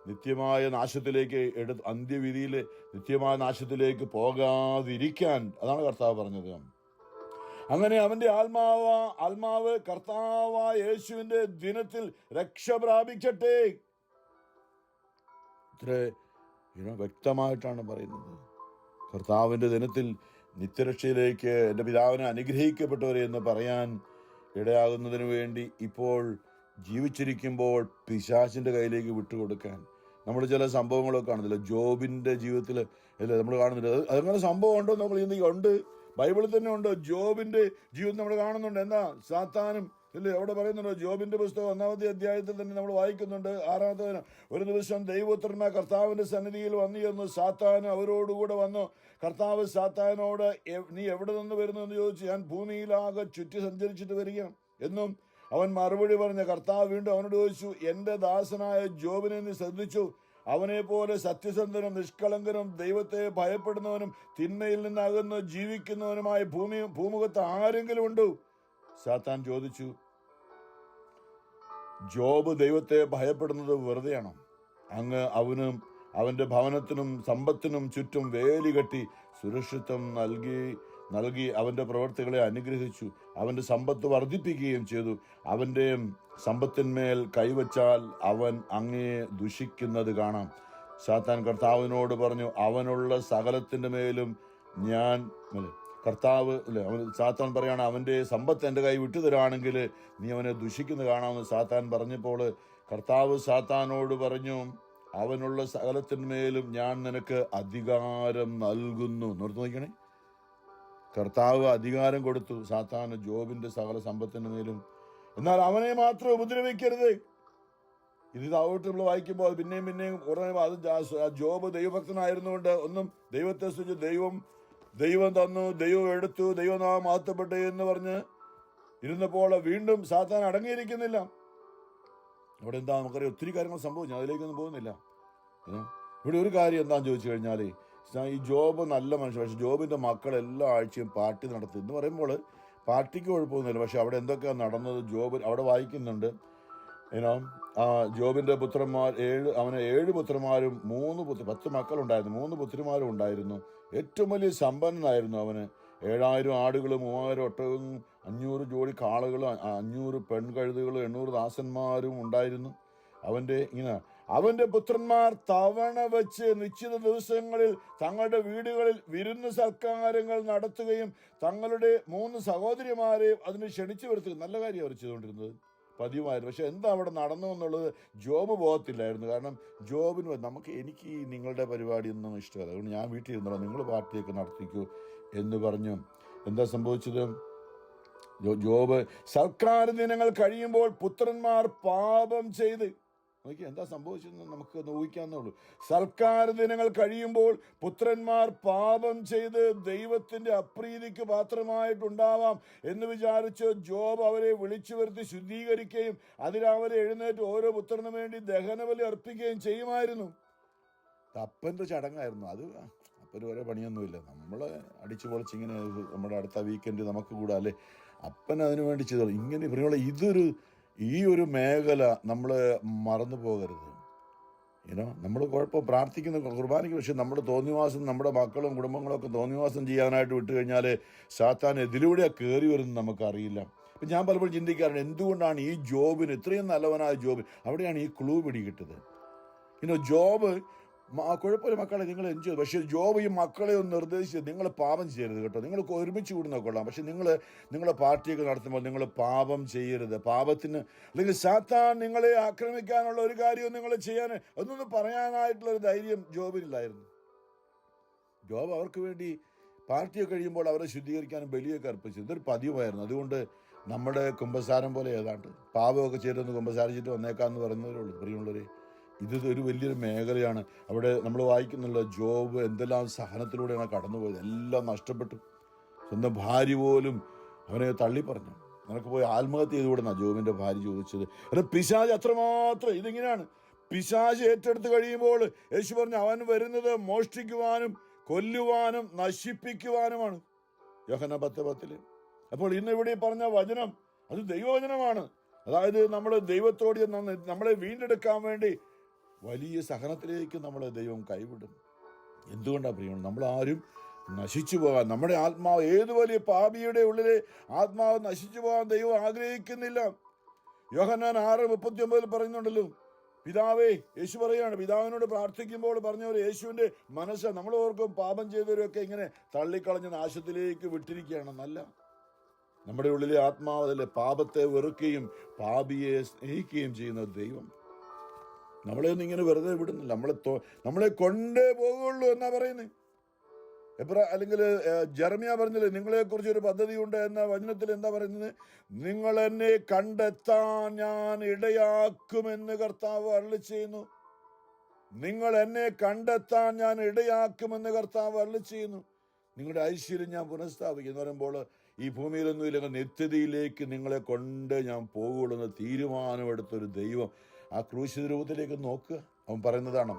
Speaker 2: നിത്യമായ നാശത്തിലേക്ക് അന്ത്യവിധിയിൽ നിത്യമായ നാശത്തിലേക്ക് പോകാതിരിക്കാൻ, അതാണ് കർത്താവ് പറഞ്ഞത്. അങ്ങനെ അവന്റെ ആത്മാവ് കർത്താവായ യേശുവിന്റെ ദിനത്തിൽ രക്ഷ പ്രാപിക്കട്ടെ. ഇത്ര വ്യക്തമായിട്ടാണ് പറയുന്നത്. കർത്താവിന്റെ ദിനത്തിൽ നിത്യരക്ഷയിലേക്ക് എൻ്റെ പിതാവിനെ അനുഗ്രഹിക്കപ്പെട്ടവരെ എന്ന് പറയാൻ ഇടയാകുന്നതിന് വേണ്ടി ഇപ്പോൾ ജീവിച്ചിരിക്കുമ്പോൾ പിശാചിന്റെ കയ്യിലേക്ക് വിട്ടുകൊടുക്കാൻ നമ്മൾ ചില സംഭവങ്ങളൊക്കെ കാണുന്നില്ല. ജോബിന്റെ ജീവിതത്തിൽ അല്ലേ നമ്മൾ കാണുന്നില്ല. അതങ്ങനെ സംഭവം ഉണ്ടോ നമ്മൾ ചിന്തിക്കുക. ഉണ്ട്, ബൈബിളിൽ തന്നെ ഉണ്ട്. ജോബിന്റെ ജീവിതം നമ്മൾ കാണുന്നുണ്ട്. എന്താ സാത്താനും ഇല്ലേ എവിടെ പറയുന്നുണ്ടോ? ജോബിന്റെ പുസ്തകം 1-ാമത്തെ അധ്യായത്തിൽ തന്നെ നമ്മൾ വായിക്കുന്നുണ്ട്. 6-ാമത്തെ ഒരു ദിവസം ദൈവപുത്രന്മാർ കർത്താവിന്റെ സന്നിധിയിൽ വന്നു എന്ന് സാത്താൻ അവരോടുകൂടെ വന്നു. കർത്താവ് സാത്താനോട് നീ എവിടെ നിന്ന് വരുന്നു എന്ന് ചോദിച്ചു. ഞാൻ ഭൂമിയിലാകെ ചുറ്റി സഞ്ചരിച്ചിട്ട് വരിക എന്നും അവൻ മറുപടി പറഞ്ഞ കർത്താവ് വീണ്ടും അവനോട് ചോദിച്ചു, എൻ്റെ ദാസനായ ജോബിനെ നീ ശ്രദ്ധിച്ചു? അവനെ പോലെ സത്യസന്ധനും നിഷ്കളങ്കനും ദൈവത്തെ ഭയപ്പെടുന്നവനും തിന്മയിൽ നിന്നകന്ന് ജീവിക്കുന്നവനുമായ ഭൂമുഖത്ത് ആരെങ്കിലും ഉണ്ടോ? സാത്താൻ ചോദിച്ചു. ജോബ് ദൈവത്തെ ഭയപ്പെടുന്നത് വെറുതെയാണോ? അങ്ങ് അവനും അവൻ്റെ ഭവനത്തിനും സമ്പത്തിനും ചുറ്റും വേലി കെട്ടി സുരക്ഷിതം നൽകി അവൻ്റെ പ്രവർത്തികളെ അനുഗ്രഹിച്ചു. അവൻ്റെ സമ്പത്ത് വർദ്ധിപ്പിക്കുകയും ചെയ്തു. അവൻ്റെ സമ്പത്തിന്മേൽ കൈവച്ചാൽ അവൻ അങ്ങയെ ദുഷിക്കുന്നത് കാണാം. സാത്താൻ കർത്താവിനോട് പറഞ്ഞു, അവനുള്ള സകലത്തിൻ്റെ മേലും ഞാൻ സാത്താൻ പറയാണ്, അവൻ്റെ സമ്പത്ത് എൻ്റെ കൈ വിട്ടുതരാണെങ്കിൽ നീ അവനെ ദുഷിക്കുന്നത് കാണാമെന്ന് സാത്താൻ പറഞ്ഞപ്പോൾ കർത്താവ് സാത്താനോട് പറഞ്ഞു, അവനുള്ള സകലത്തിന്മേലും ഞാൻ നിനക്ക് അധികാരം നൽകുന്നു. നിർത്തി നോക്കണേ, കർത്താവ് അധികാരം കൊടുത്തു സാത്താന് ജോബിന്റെ സകല സമ്പത്തിന് മേലും. എന്നാൽ അവനെ മാത്രം ഉപദ്രവിക്കരുത്. ഇത് താഴോട്ട് നമ്മൾ വായിക്കുമ്പോൾ പിന്നെയും അത് ജോബ് ദൈവഭക്തനായിരുന്നുകൊണ്ട് ഒന്നും ദൈവത്തെ സ്തുതിച്ച് ദൈവം തന്നു, ദൈവം എടുത്തു, ദൈവനാമം മഹത്വപ്പെട്ടു എന്ന് പറഞ്ഞ് ഇരുന്നപ്പോൾ വീണ്ടും സാത്താൻ അടങ്ങിയിരിക്കുന്നില്ല. അവിടെ എന്താ നമുക്കറിയാം, ഒത്തിരി കാര്യങ്ങൾ സംഭവിച്ചു, അതിലേക്കൊന്നും പോകുന്നില്ല. ഇവിടെ ഒരു കാര്യം എന്താണെന്ന് ചോദിച്ചു കഴിഞ്ഞാൽ, ഈ ജോബ് നല്ല മനുഷ്യൻ, പക്ഷെ ജോബിൻ്റെ മക്കൾ എല്ലാ ആഴ്ചയും പാർട്ടി നടത്തി എന്ന് പറയുമ്പോൾ പാർട്ടിക്ക് കുഴപ്പമൊന്നുമില്ല. പക്ഷെ അവിടെ എന്തൊക്കെയാണ് നടന്നത് ജോബ് അവിടെ വായിക്കുന്നുണ്ട്. ജോബിൻ്റെ പുത്രന്മാർ അവന് 7 പുത്രന്മാരും 10 മക്കളുണ്ടായിരുന്നു, 3 പുത്രിമാരും ഉണ്ടായിരുന്നു. ഏറ്റവും വലിയ സമ്പന്നനായിരുന്നു അവന്. 7000 ആടുകളും 3000 ഒട്ടകവും 500 ജോഡി കാളകളും 500 പെൺകഴുതുകളും 800 ദാസന്മാരും ഉണ്ടായിരുന്നു. അവന്റെ പുത്രന്മാർ തവണ വെച്ച് നിശ്ചിത ദിവസങ്ങളിൽ തങ്ങളുടെ വീടുകളിൽ വിരുന്ന് സൽക്കാരങ്ങൾ നടത്തുകയും തങ്ങളുടെ 3 സഹോദരിമാരെയും അതിന് ക്ഷണിച്ചു വരുത്തുകയും. നല്ല കാര്യം അവർ ചെയ്തുകൊണ്ടിരുന്നത്, പതിവായിരുന്നു. പക്ഷെ എന്താ അവിടെ നടന്നു എന്നുള്ളത് ജോബ് പോകത്തില്ലായിരുന്നു. കാരണം ജോബിന് എനിക്ക് നിങ്ങളുടെ പരിപാടിയൊന്നും ഇഷ്ടമല്ല, അതുകൊണ്ട് ഞാൻ വീട്ടിൽ ഇരുന്നോ, നിങ്ങൾ പാർട്ടിയൊക്കെ നടത്തിക്കൂ എന്ന് പറഞ്ഞു. എന്താ സംഭവിച്ചത്? ജോബ് സൽക്കാര ദിനങ്ങൾ കഴിയുമ്പോൾ പുത്രന്മാർ പാപം ചെയ്ത്, എന്താ സംഭവിച്ചതെന്ന് നമുക്ക് ഊഹിക്കാവുന്നേ. സൽക്കാര ദിനങ്ങൾ കഴിയുമ്പോൾ പുത്രന്മാർ പാപം ചെയ്ത് ദൈവത്തിന്റെ അപ്രീതിക്ക് പാത്രമായിട്ടുണ്ടാവാം എന്ന് വിചാരിച്ച് ജോബ് അവരെ വിളിച്ചു വരുത്തി ശുദ്ധീകരിക്കുകയും അതിനവരെ എഴുന്നേറ്റ് ഓരോ പുത്രനു വേണ്ടി ദഹനബലി അർപ്പിക്കുകയും ചെയ്യുമായിരുന്നു. അപ്പൻ്റെ ചടങ്ങായിരുന്നു അത്. അപ്പന് ഓരോ പണിയൊന്നുമില്ല, നമ്മൾ അടിച്ചു പൊളിച്ചിങ്ങനെ നമ്മുടെ അടുത്ത വീക്കെൻഡ് നമുക്ക് കൂടാല്ലേ, അപ്പൻ അതിനു വേണ്ടി ചെയ്തോളൂ. ഇങ്ങനെ ഈ ഒരു മേഖല നമ്മൾ മറന്നു പോകരുത്. നമ്മൾ കുഴപ്പം പ്രാർത്ഥിക്കുന്ന കുർബാനയ്ക്ക്, പക്ഷെ നമ്മുടെ തോന്നിവാസം, നമ്മുടെ മക്കളും കുടുംബങ്ങളൊക്കെ തോന്നിവാസം ചെയ്യാനായിട്ട് വിട്ടു കഴിഞ്ഞാൽ സാത്താൻ എതിലൂടെയാണ് കയറി വരുന്നത് നമുക്കറിയില്ല. ഇപ്പം ഞാൻ പലപ്പോഴും ചിന്തിക്കാറുണ്ട്, എന്തുകൊണ്ടാണ് ഈ ജോബിന്, ഇത്രയും നല്ലവനായ ജോബിന് അവിടെയാണ് ഈ ക്ലൂ പിടികിട്ടത്. ജോബ് കുഴപ്പമില്ല മക്കളെ, നിങ്ങൾ എൻജോയ്. പക്ഷേ ജോബ് ഈ മക്കളെ ഒന്ന് നിർദ്ദേശിച്ച്, നിങ്ങൾ പാപം ചെയ്യരുത് കേട്ടോ, നിങ്ങൾക്ക് ഒരുമിച്ച് കൂടുന്ന കൊള്ളാം, പക്ഷെ നിങ്ങളെ പാർട്ടിയൊക്കെ നടത്തുമ്പോൾ നിങ്ങൾ പാപം ചെയ്യരുത്. പാപത്തിന് അല്ലെങ്കിൽ സാത്താൻ നിങ്ങളെ ആക്രമിക്കാനുള്ള ഒരു കാര്യവും നിങ്ങൾ ചെയ്യാൻ ഒന്നൊന്നും പറയാനായിട്ടുള്ളൊരു ധൈര്യം ജോബിനില്ലായിരുന്നു. ജോബ് അവർക്ക് വേണ്ടി പാർട്ടിയൊക്കെ കഴിയുമ്പോൾ അവരെ ശുദ്ധീകരിക്കാനും ബലിയൊക്കെ അർപ്പിച്ചു. ഇതൊരു പതിവായിരുന്നു. അതുകൊണ്ട് നമ്മുടെ കുമ്പസാരം പോലെ ഏതാണ്ട് പാപമൊക്കെ ചെയ്തൊന്ന് കുമ്പസാരിച്ചിട്ട് വന്നേക്കാന്ന് പറയുന്നവരേ ഉള്ളൂ. പ്രിയമുള്ളവരെ, ഒരു വലിയൊരു മേഖലയാണ്. അവിടെ നമ്മൾ വായിക്കുന്നുള്ള ജോബ് എന്തെല്ലാം സഹനത്തിലൂടെയാണ് കടന്നുപോയത്. എല്ലാം നഷ്ടപ്പെട്ടു. സ്വന്തം ഭാര്യ പോലും അവനെ തള്ളി പറഞ്ഞു. നിനക്ക് പോയി ആത്മഹത്യ ചെയ്തുകൂടെന്നാണ് ജോബിൻ്റെ ഭാര്യ ചോദിച്ചത്. പിശാച് അത്രമാത്രം ഇതിങ്ങനെയാണ്. പിശാച് ഏറ്റെടുത്ത് കഴിയുമ്പോൾ യേശു പറഞ്ഞു, അവൻ വരുന്നത് മോഷ്ടിക്കുവാനും കൊല്ലുവാനും നശിപ്പിക്കുവാനുമാണ്. യോഹന്നാൻ 10:10. അപ്പോൾ ഇന്ന് ഇവിടെ പറഞ്ഞ വചനം അത് ദൈവവചനമാണ്. അതായത് നമ്മൾ ദൈവത്തോട് നമ്മളെ വീണ്ടെടുക്കാൻ വേണ്ടി വലിയ സഹനത്തിലേക്ക് നമ്മളെ ദൈവം കൈവിടും. എന്തുകൊണ്ടാണ് പ്രിയം? നമ്മളാരും നശിച്ചു പോകാൻ, നമ്മുടെ ആത്മാവ്, ഏത് വലിയ പാപിയുടെ ഉള്ളിലെ ആത്മാവ് നശിച്ചു പോകാൻ ദൈവം ആഗ്രഹിക്കുന്നില്ല. യോഹന്നാൻ 6:39 പറയുന്നുണ്ടല്ലോ, പിതാവേ, യേശു പറയാണ്, പിതാവിനോട് പ്രാർത്ഥിക്കുമ്പോൾ പറഞ്ഞവർ യേശുവിൻ്റെ മനസ്സ് നമ്മൾ ഓർക്കും പാപം ചെയ്തവരൊക്കെ ഇങ്ങനെ തള്ളിക്കളഞ്ഞ് നാശത്തിലേക്ക് വിട്ടിരിക്കുകയാണെന്നല്ല. നമ്മുടെ ഉള്ളിലെ ആത്മാവ് അതല്ലേ പാപത്തെ വെറുക്കുകയും പാപിയെ സ്നേഹിക്കുകയും ചെയ്യുന്ന ദൈവം. നമ്മളെ ഒന്നും ഇങ്ങനെ വെറുതെ വിടുന്നില്ല, നമ്മളെ കൊണ്ടേ പോകുള്ളൂ എന്നാ പറയുന്നത്. അല്ലെങ്കിൽ ജെറമ്യാ പറഞ്ഞില്ലേ, നിങ്ങളെക്കുറിച്ച് ഒരു പദ്ധതിയുണ്ട് എന്ന വചനത്തിൽ എന്താ പറയുന്നത്? നിങ്ങൾ എന്നെ കണ്ടെത്താൻ ഞാൻ ഇടയാക്കുമെന്ന് കർത്താവ് അരുളി ചെയ്യുന്നു. നിങ്ങൾ എന്നെ കണ്ടെത്താൻ ഞാൻ ഇടയാക്കുമെന്ന് കർത്താവ് അരുളി ചെയ്യുന്നു. നിങ്ങളുടെ ഐശ്വര്യം ഞാൻ പുനഃസ്ഥാപിക്കും എന്ന് പറയുമ്പോൾ ഈ ഭൂമിയിലൊന്നും ഇല്ലെങ്കിൽ നിത്യതയിലേക്ക് നിങ്ങളെ കൊണ്ട് ഞാൻ പോകുള്ളൂ എന്ന് തീരുമാനമെടുത്തൊരു ദൈവം ആ ക്രൂശിത രൂപത്തിലേക്ക് നോക്കുക. അവൻ പറയുന്നതാണ്,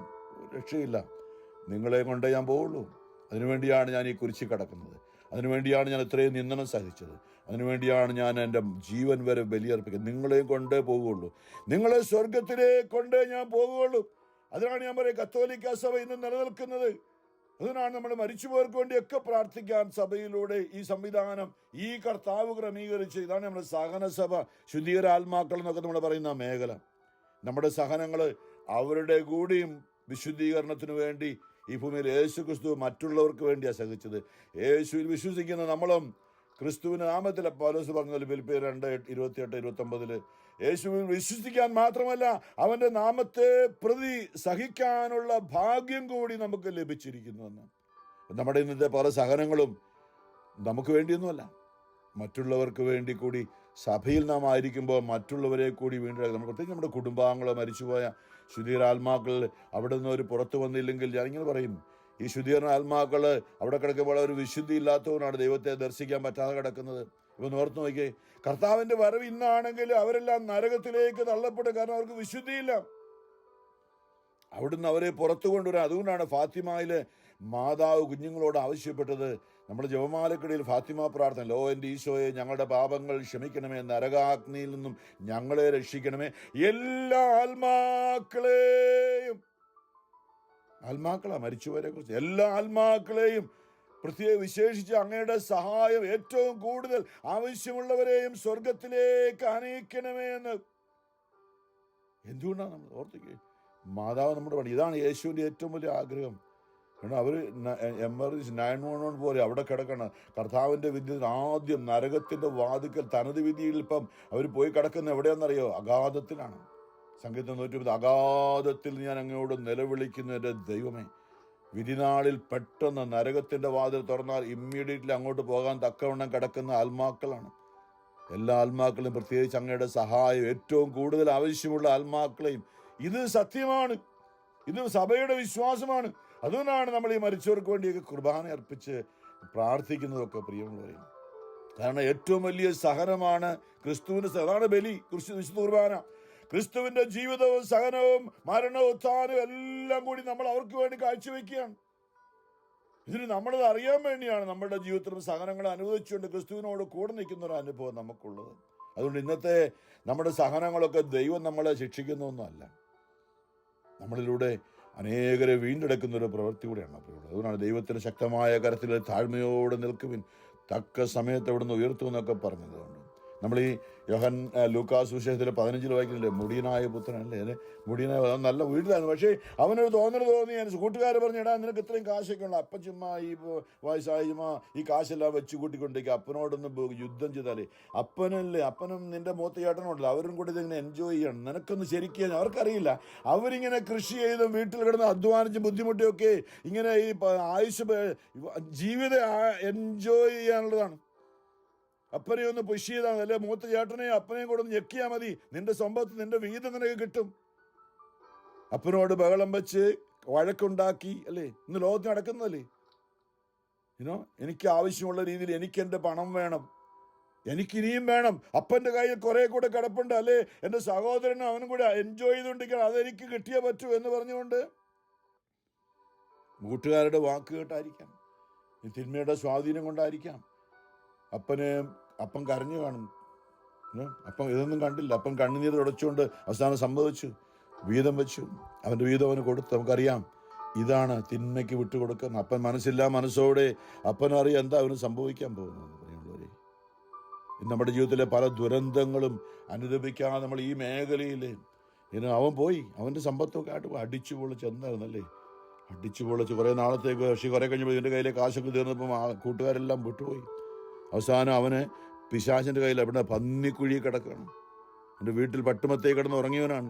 Speaker 2: രക്ഷയില്ല, നിങ്ങളെ കൊണ്ടേ ഞാൻ പോവുള്ളൂ. അതിനുവേണ്ടിയാണ് ഞാൻ ഈ കുരിശിൽ കിടക്കുന്നത്. അതിനുവേണ്ടിയാണ് ഞാൻ ഇത്രയും നിന്ദനം സഹിച്ചത്. അതിനുവേണ്ടിയാണ് ഞാൻ എൻ്റെ ജീവൻ വരെ ബലിയർപ്പിക്കുന്നത്. നിങ്ങളെയും കൊണ്ടേ പോകുള്ളൂ, നിങ്ങളെ സ്വർഗത്തിലേക്ക് കൊണ്ടേ ഞാൻ പോകുള്ളൂ. അതിനാണ് ഞാൻ പറയുക, കത്തോലിക്ക സഭ ഇന്ന് നിലനിൽക്കുന്നത്. അതിനാണ് നമ്മൾ മരിച്ചുപോയവർക്ക് വേണ്ടിയൊക്കെ പ്രാർത്ഥിക്കാൻ സഭയിലൂടെ ഈ സംവിധാനം, ഈ കർത്താവ് ക്രമീകരിച്ച്. ഇതാണ് നമ്മുടെ സഹന സഭ, ശുദ്ധീകര ആത്മാക്കൾ എന്നൊക്കെ നമ്മൾ പറയുന്ന മേഖല. നമ്മുടെ സഹനങ്ങൾ അവരുടെ കൂടിയും വിശുദ്ധീകരണത്തിന് വേണ്ടി ഈ ഭൂമിയിൽ യേശു ക്രിസ്തു മറ്റുള്ളവർക്ക് വേണ്ടിയാണ് സഹിച്ചത്. യേശുവിൽ വിശ്വസിക്കുന്ന നമ്മളും ക്രിസ്തുവിന്റെ നാമത്തിൽ പൗലോസ് പറഞ്ഞ ഫിലിപ്പിയർ 2:28-29 യേശുവിൽ വിശ്വസിക്കാൻ മാത്രമല്ല അവന്റെ നാമത്തെ പ്രതി സഹിക്കാനുള്ള ഭാഗ്യം കൂടി നമുക്ക് ലഭിച്ചിരിക്കുന്നുവെന്ന്. നമ്മുടെ ഇന്നത്തെ പല സഹനങ്ങളും നമുക്ക് വേണ്ടിയൊന്നുമല്ല, മറ്റുള്ളവർക്ക് വേണ്ടി കൂടി. സഭയിൽ നാം ആയിരിക്കുമ്പോൾ മറ്റുള്ളവരെ കൂടി വീണ്ടെടുക്കണം. പ്രത്യേകിച്ച് നമ്മുടെ കുടുംബാംഗങ്ങളോ മരിച്ചുപോയ ശുദ്ധീകരണാത്മാക്കൾ അവിടെ നിന്ന് ഒരു പുറത്തു വന്നില്ലെങ്കിൽ, ഞാനിങ്ങനെ പറയും, ഈ ശുദ്ധീകരണ ആത്മാക്കൾ അവിടെ കിടക്കുമ്പോൾ ഒരു വിശുദ്ധി ഇല്ലാത്തവനാണ് ദൈവത്തെ ദർശിക്കാൻ പറ്റാതെ കിടക്കുന്നത്. ഇപ്പം ഓർത്ത് നോക്കിയേ, കർത്താവിന്റെ വരവ് ഇന്നാണെങ്കിൽ അവരെല്ലാം നരകത്തിലേക്ക് തള്ളപ്പെടും. കാരണം അവർക്ക് വിശുദ്ധിയില്ല. അവിടുന്ന് അവരെ പുറത്തു കൊണ്ടുവരാം. അതുകൊണ്ടാണ് ഫാത്തിമയിലെ മാതാവ് കുഞ്ഞുങ്ങളോട് ആവശ്യപ്പെട്ടത്. നമ്മുടെ ജപമാലക്കിടയിൽ ഫാത്തിമ പ്രാർത്ഥന, ലോ എൻ്റെ ഈശോയെ ഞങ്ങളുടെ പാപങ്ങൾ ക്ഷമിക്കണമേ, നരകാഗ്നിയിൽ നിന്നും ഞങ്ങളെ രക്ഷിക്കണമേ, എല്ലാ ആത്മാക്കളാ മരിച്ചുവരെ കുറിച്ച്, എല്ലാ ആത്മാക്കളെയും പ്രത്യേക വിശേഷിച്ച് അങ്ങയുടെ സഹായം ഏറ്റവും കൂടുതൽ ആവശ്യമുള്ളവരെയും സ്വർഗത്തിലേക്ക് ആനയിക്കണമേ എന്ന്. എന്തുകൊണ്ടാണ് നമ്മൾ ഓർത്തിക്കുക, മാതാവ് നമ്മുടെ പണി. ഇതാണ് യേശുവിൻ്റെ ഏറ്റവും വലിയ ആഗ്രഹം. കാരണം അവർ എമർജൻസി 911 പോലെ അവിടെ കിടക്കണം. കർത്താവിൻ്റെ വിധി ആദ്യം നരകത്തിൻ്റെ വാതിക്കൽ തനത് വിധിയിൽ ഇപ്പം അവർ പോയി കിടക്കുന്ന എവിടെയാണെന്നറിയോ? അഗാധത്തിലാണ്. സംഗീതം 120, അഗാധത്തിൽ ഞാൻ അങ്ങയോട് നിലവിളിക്കുന്നു എൻ്റെ ദൈവമേ. വിധിനാളിൽ പെട്ടെന്ന് നരകത്തിൻ്റെ വാതിൽ തുറന്നാൽ ഇമ്മീഡിയറ്റ്ലി അങ്ങോട്ട് പോകാൻ തക്കവണ്ണം കിടക്കുന്ന ആത്മാക്കളാണ്. എല്ലാ ആത്മാക്കളെയും, പ്രത്യേകിച്ച് അങ്ങയുടെ സഹായം ഏറ്റവും കൂടുതൽ ആവശ്യമുള്ള ആത്മാക്കളെയും. ഇത് സത്യമാണ്, ഇത് സഭയുടെ വിശ്വാസമാണ്. അതുകൊണ്ടാണ് നമ്മൾ ഈ മരിച്ചവർക്ക് വേണ്ടിയൊക്കെ കുർബാന അർപ്പിച്ച് പ്രാർത്ഥിക്കുന്നതൊക്കെ, പ്രിയമുള്ളവരെ. കാരണം ഏറ്റവും വലിയ സഹനമാണ് ക്രിസ്തുവിന്റെ. അതാണ് ബലി, വിശുദ്ധ കുർബാന. ക്രിസ്തുവിന്റെ ജീവിതവും സഹനവും മരണവും ഉത്ഥാനവും എല്ലാം കൂടി നമ്മൾ അവർക്ക് വേണ്ടി കാഴ്ചവെക്കുകയാണ്. ഇതിന് നമ്മളത് അറിയാൻ വേണ്ടിയാണ് നമ്മുടെ ജീവിതത്തിലും സഹനങ്ങൾ അനുഭവിച്ചുകൊണ്ട് ക്രിസ്തുവിനോട് കൂടെ നിൽക്കുന്ന ഒരു അനുഭവം നമുക്കുള്ളത്. അതുകൊണ്ട് ഇന്നത്തെ നമ്മുടെ സഹനങ്ങളൊക്കെ ദൈവം നമ്മളെ ശിക്ഷിക്കുന്നൊന്നുമല്ല, നമ്മളിലൂടെ അനേകരെ വീണ്ടെടുക്കുന്ന ഒരു പ്രവൃത്തി കൂടെയാണ്. അതുകൊണ്ടാണ് ദൈവത്തിന്റെ ശക്തമായ കരത്തിൽ താഴ്മയോടെ നിൽക്കുവിൻ, തക്ക സമയത്ത് അവിടുന്ന് ഉയർത്തുമെന്നൊക്കെ പറഞ്ഞതുകൊണ്ട് നമ്മൾ ഈ ലൂക്കാസ് വിശേഷത്തിൽ 15 വായിക്കുന്നില്ലേ, മുടിയനായ പുത്രനല്ലേ, അല്ലെ മുടിയനായ നല്ല വീട്ടിലാണ്. പക്ഷേ അവനൊരു തോന്നൽ തോന്നി. കൂട്ടുകാർ പറഞ്ഞു, എടാ നിനക്ക് ഇത്രയും കാശൊക്കെ ഉള്ള അപ്പൻ ചുമ്മാ ഈ വയസ്സായി ചുമ്മാ ഈ കാശെല്ലാം വെച്ച് കൂട്ടിക്കൊണ്ടേക്ക് അപ്പനോടൊന്ന് യുദ്ധം ചെയ്താലേ. അപ്പനും നിന്റെ മൂത്ത ചേട്ടനുണ്ടല്ലോ, അവരും കൂടി ഇതിങ്ങനെ എൻജോയ് ചെയ്യണം. നിനക്കൊന്ന് ശരിക്കും അവർക്കറിയില്ല. അവരിങ്ങനെ കൃഷി ചെയ്തും വീട്ടിൽ കിടന്ന് അധ്വാനിച്ചും ബുദ്ധിമുട്ടിയൊക്കെ ഇങ്ങനെ ഈ ആയുഷ് ജീവിതം എൻജോയ് ചെയ്യാനുള്ളതാണ്. അപ്പനെ ഒന്ന് പുഷ് ചെയ്താൽ അല്ലെ, മൂത്ത ചേട്ടനെയും അപ്പനെയും കൂടെ ഒന്ന് ഞെക്കിയാൽ മതി, നിന്റെ സമ്പത്ത് നിന്റെ വീതം നിനക്ക് കിട്ടും. അപ്പനോട് ബഹളം വെച്ച് വഴക്കുണ്ടാക്കി അല്ലേ ഇന്ന് ലോകത്ത് നടക്കുന്നതല്ലേ. എനിക്ക് ആവശ്യമുള്ള രീതിയിൽ എനിക്ക് എൻ്റെ പണം വേണം, എനിക്കിനിയും വേണം. അപ്പൻ്റെ കയ്യിൽ കുറെ കൂടെ കിടപ്പുണ്ട് അല്ലേ, എൻ്റെ സഹോദരനും അവനും കൂടെ എൻജോയ് ചെയ്തുകൊണ്ടിരിക്കണം, അതെനിക്ക് കിട്ടിയേ പറ്റൂ എന്ന് പറഞ്ഞുകൊണ്ട് കൂട്ടുകാരുടെ വാക്ക് കേട്ടായിരിക്കാം, ഈ തിന്മയുടെ സ്വാധീനം കൊണ്ടായിരിക്കാം അപ്പൻ കരഞ്ഞു കാണും. അപ്പം ഇതൊന്നും കണ്ടില്ല. അപ്പൻ കണ്ണുനീർ തുടച്ചുകൊണ്ട് അവസാനം സംഭവിച്ചു, വീതം വെച്ചു. അവൻ്റെ വീതം അവന് കൊടുത്തു. നമുക്കറിയാം ഇതാണ് തിന്മയ്ക്ക് വിട്ടുകൊടുക്കുന്നത്. അപ്പൻ മനസ്സോടെ അപ്പനറിയാം എന്താ അവന് സംഭവിക്കാൻ പോകുന്നത്. പ്രിയമുള്ളവരെ, നമ്മുടെ ജീവിതത്തിലെ പല ദുരന്തങ്ങളും അനുഭവിക്കാതെ നമ്മൾ ഈ മേഖലയിൽ അവൻ പോയി അവൻ്റെ സമ്പത്തൊക്കെ ആയിട്ട് അടിച്ചു പൊളിച്ച് എന്തായിരുന്നല്ലേ, അടിച്ചു പൊളിച്ച് കുറേ നാളത്തേക്ക്. പക്ഷേ കുറേ കഴിഞ്ഞപ്പോൾ ഇതിൻ്റെ കയ്യിലെ കാശൊക്കെ തീർന്നപ്പം കൂട്ടുകാരെല്ലാം വിട്ടുപോയി. അവസാനം അവന് പിശാചിൻ്റെ കയ്യിൽ അവിടെ പന്നിക്കുഴി കിടക്കുകയാണ്. എൻ്റെ വീട്ടിൽ പട്ടുമത്തേ കിടന്ന് ഉറങ്ങിയവനാണ്.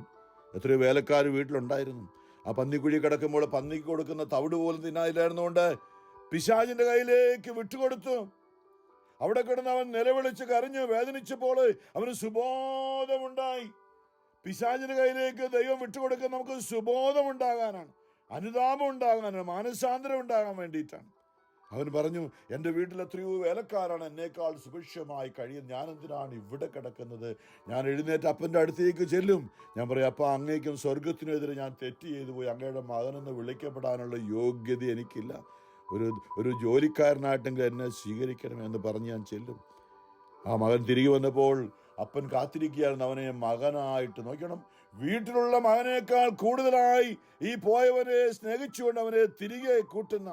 Speaker 2: എത്രയോ വേലക്കാർ വീട്ടിലുണ്ടായിരുന്നു. ആ പന്നിക്കുഴി കിടക്കുമ്പോൾ പന്നിക്ക് കൊടുക്കുന്ന തവിട് പോലും തിന്നായില്ലായിരുന്നുകൊണ്ട് പിശാചിൻ്റെ കയ്യിലേക്ക് വിട്ടുകൊടുത്തു. അവിടെ കിടന്ന് അവൻ നിലവിളിച്ച് കരഞ്ഞു വേദനിച്ചപ്പോൾ അവന് സുബോധമുണ്ടായി. പിശാചിൻ്റെ കയ്യിലേക്ക് ദൈവം വിട്ടുകൊടുക്കാൻ നമുക്ക് സുബോധമുണ്ടാകാനാണ്, അനുതാപം ഉണ്ടാകാനാണ്, മാനസാന്തരം ഉണ്ടാകാൻ വേണ്ടിയിട്ടാണ്. അവൻ പറഞ്ഞു, എൻ്റെ വീട്ടിൽ എത്രയോ വേലക്കാരാണ് എന്നേക്കാൾ സുഭിക്ഷമായി കഴിയും, ഞാൻ എന്തിനാണ് ഇവിടെ കിടക്കുന്നത്? ഞാൻ എഴുന്നേറ്റ് അപ്പൻ്റെ അടുത്തേക്ക് ചെല്ലും. ഞാൻ പറയും, അപ്പം അങ്ങേക്കും സ്വർഗത്തിനെതിരെ ഞാൻ തെറ്റ് ചെയ്തു പോയി, അങ്ങയുടെ മകനെന്ന് വിളിക്കപ്പെടാനുള്ള യോഗ്യത എനിക്കില്ല. ഒരു ഒരു ജോലിക്കാരനായിട്ടെങ്കിൽ എന്നെ സ്വീകരിക്കണമേ എന്ന് പറഞ്ഞ് ഞാൻ ചെല്ലും. ആ മകൻ തിരികെ വന്നപ്പോൾ അപ്പൻ കാത്തിരിക്കുകയായിരുന്നു അവനെ മകനായിട്ട്. നോക്കണം, വീട്ടിലുള്ള മകനേക്കാൾ കൂടുതലായി ഈ പോയവനെ സ്നേഹിച്ചുകൊണ്ട് അവനെ തിരികെ കൂട്ടുന്ന,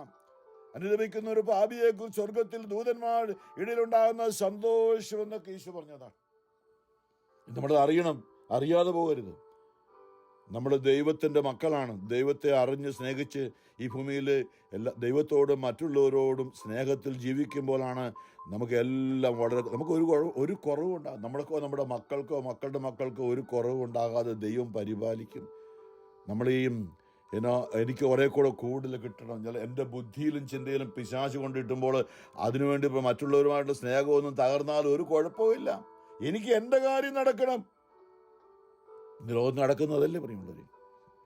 Speaker 2: അനുദപിക്കുന്ന ഒരു പാപിയെക്കുറിച്ച് സ്വർഗത്തിൽ ദൂതന്മാർ ഇടയിലുണ്ടാകുന്ന സന്തോഷം എന്നൊക്കെ ഈശോ പറഞ്ഞതാണ്. നമ്മൾ അറിയണം, അറിയാതെ പോകരുത്. നമ്മൾ ദൈവത്തിൻ്റെ മക്കളാണ്. ദൈവത്തെ അറിഞ്ഞ് സ്നേഹിച്ച് ഈ ഭൂമിയിൽ ദൈവത്തോടും മറ്റുള്ളവരോടും സ്നേഹത്തിൽ ജീവിക്കുമ്പോഴാണ് നമുക്ക് എല്ലാം നമുക്ക് ഒരു കുറവുണ്ടാകും. നമ്മുടെ മക്കളുടെ മക്കൾക്കോ ഒരു കുറവുണ്ടാകാതെ ദൈവം പരിപാലിക്കും. നമ്മൾ എനിക്ക് കുറെ കൂടെ കൂടുതൽ കിട്ടണം, എൻ്റെ ബുദ്ധിയിലും ചിന്തയിലും പിശാച് കൊണ്ടിട്ടുമ്പോൾ അതിനുവേണ്ടി ഇപ്പോൾ മറ്റുള്ളവരുമായിട്ടുള്ള സ്നേഹമൊന്നും തകർന്നാലും ഒരു കുഴപ്പമില്ല. എനിക്ക് എൻ്റെ കാര്യം നടക്കണം. ലോകം നടക്കുന്നതല്ലേ പറയുള്ളവർ,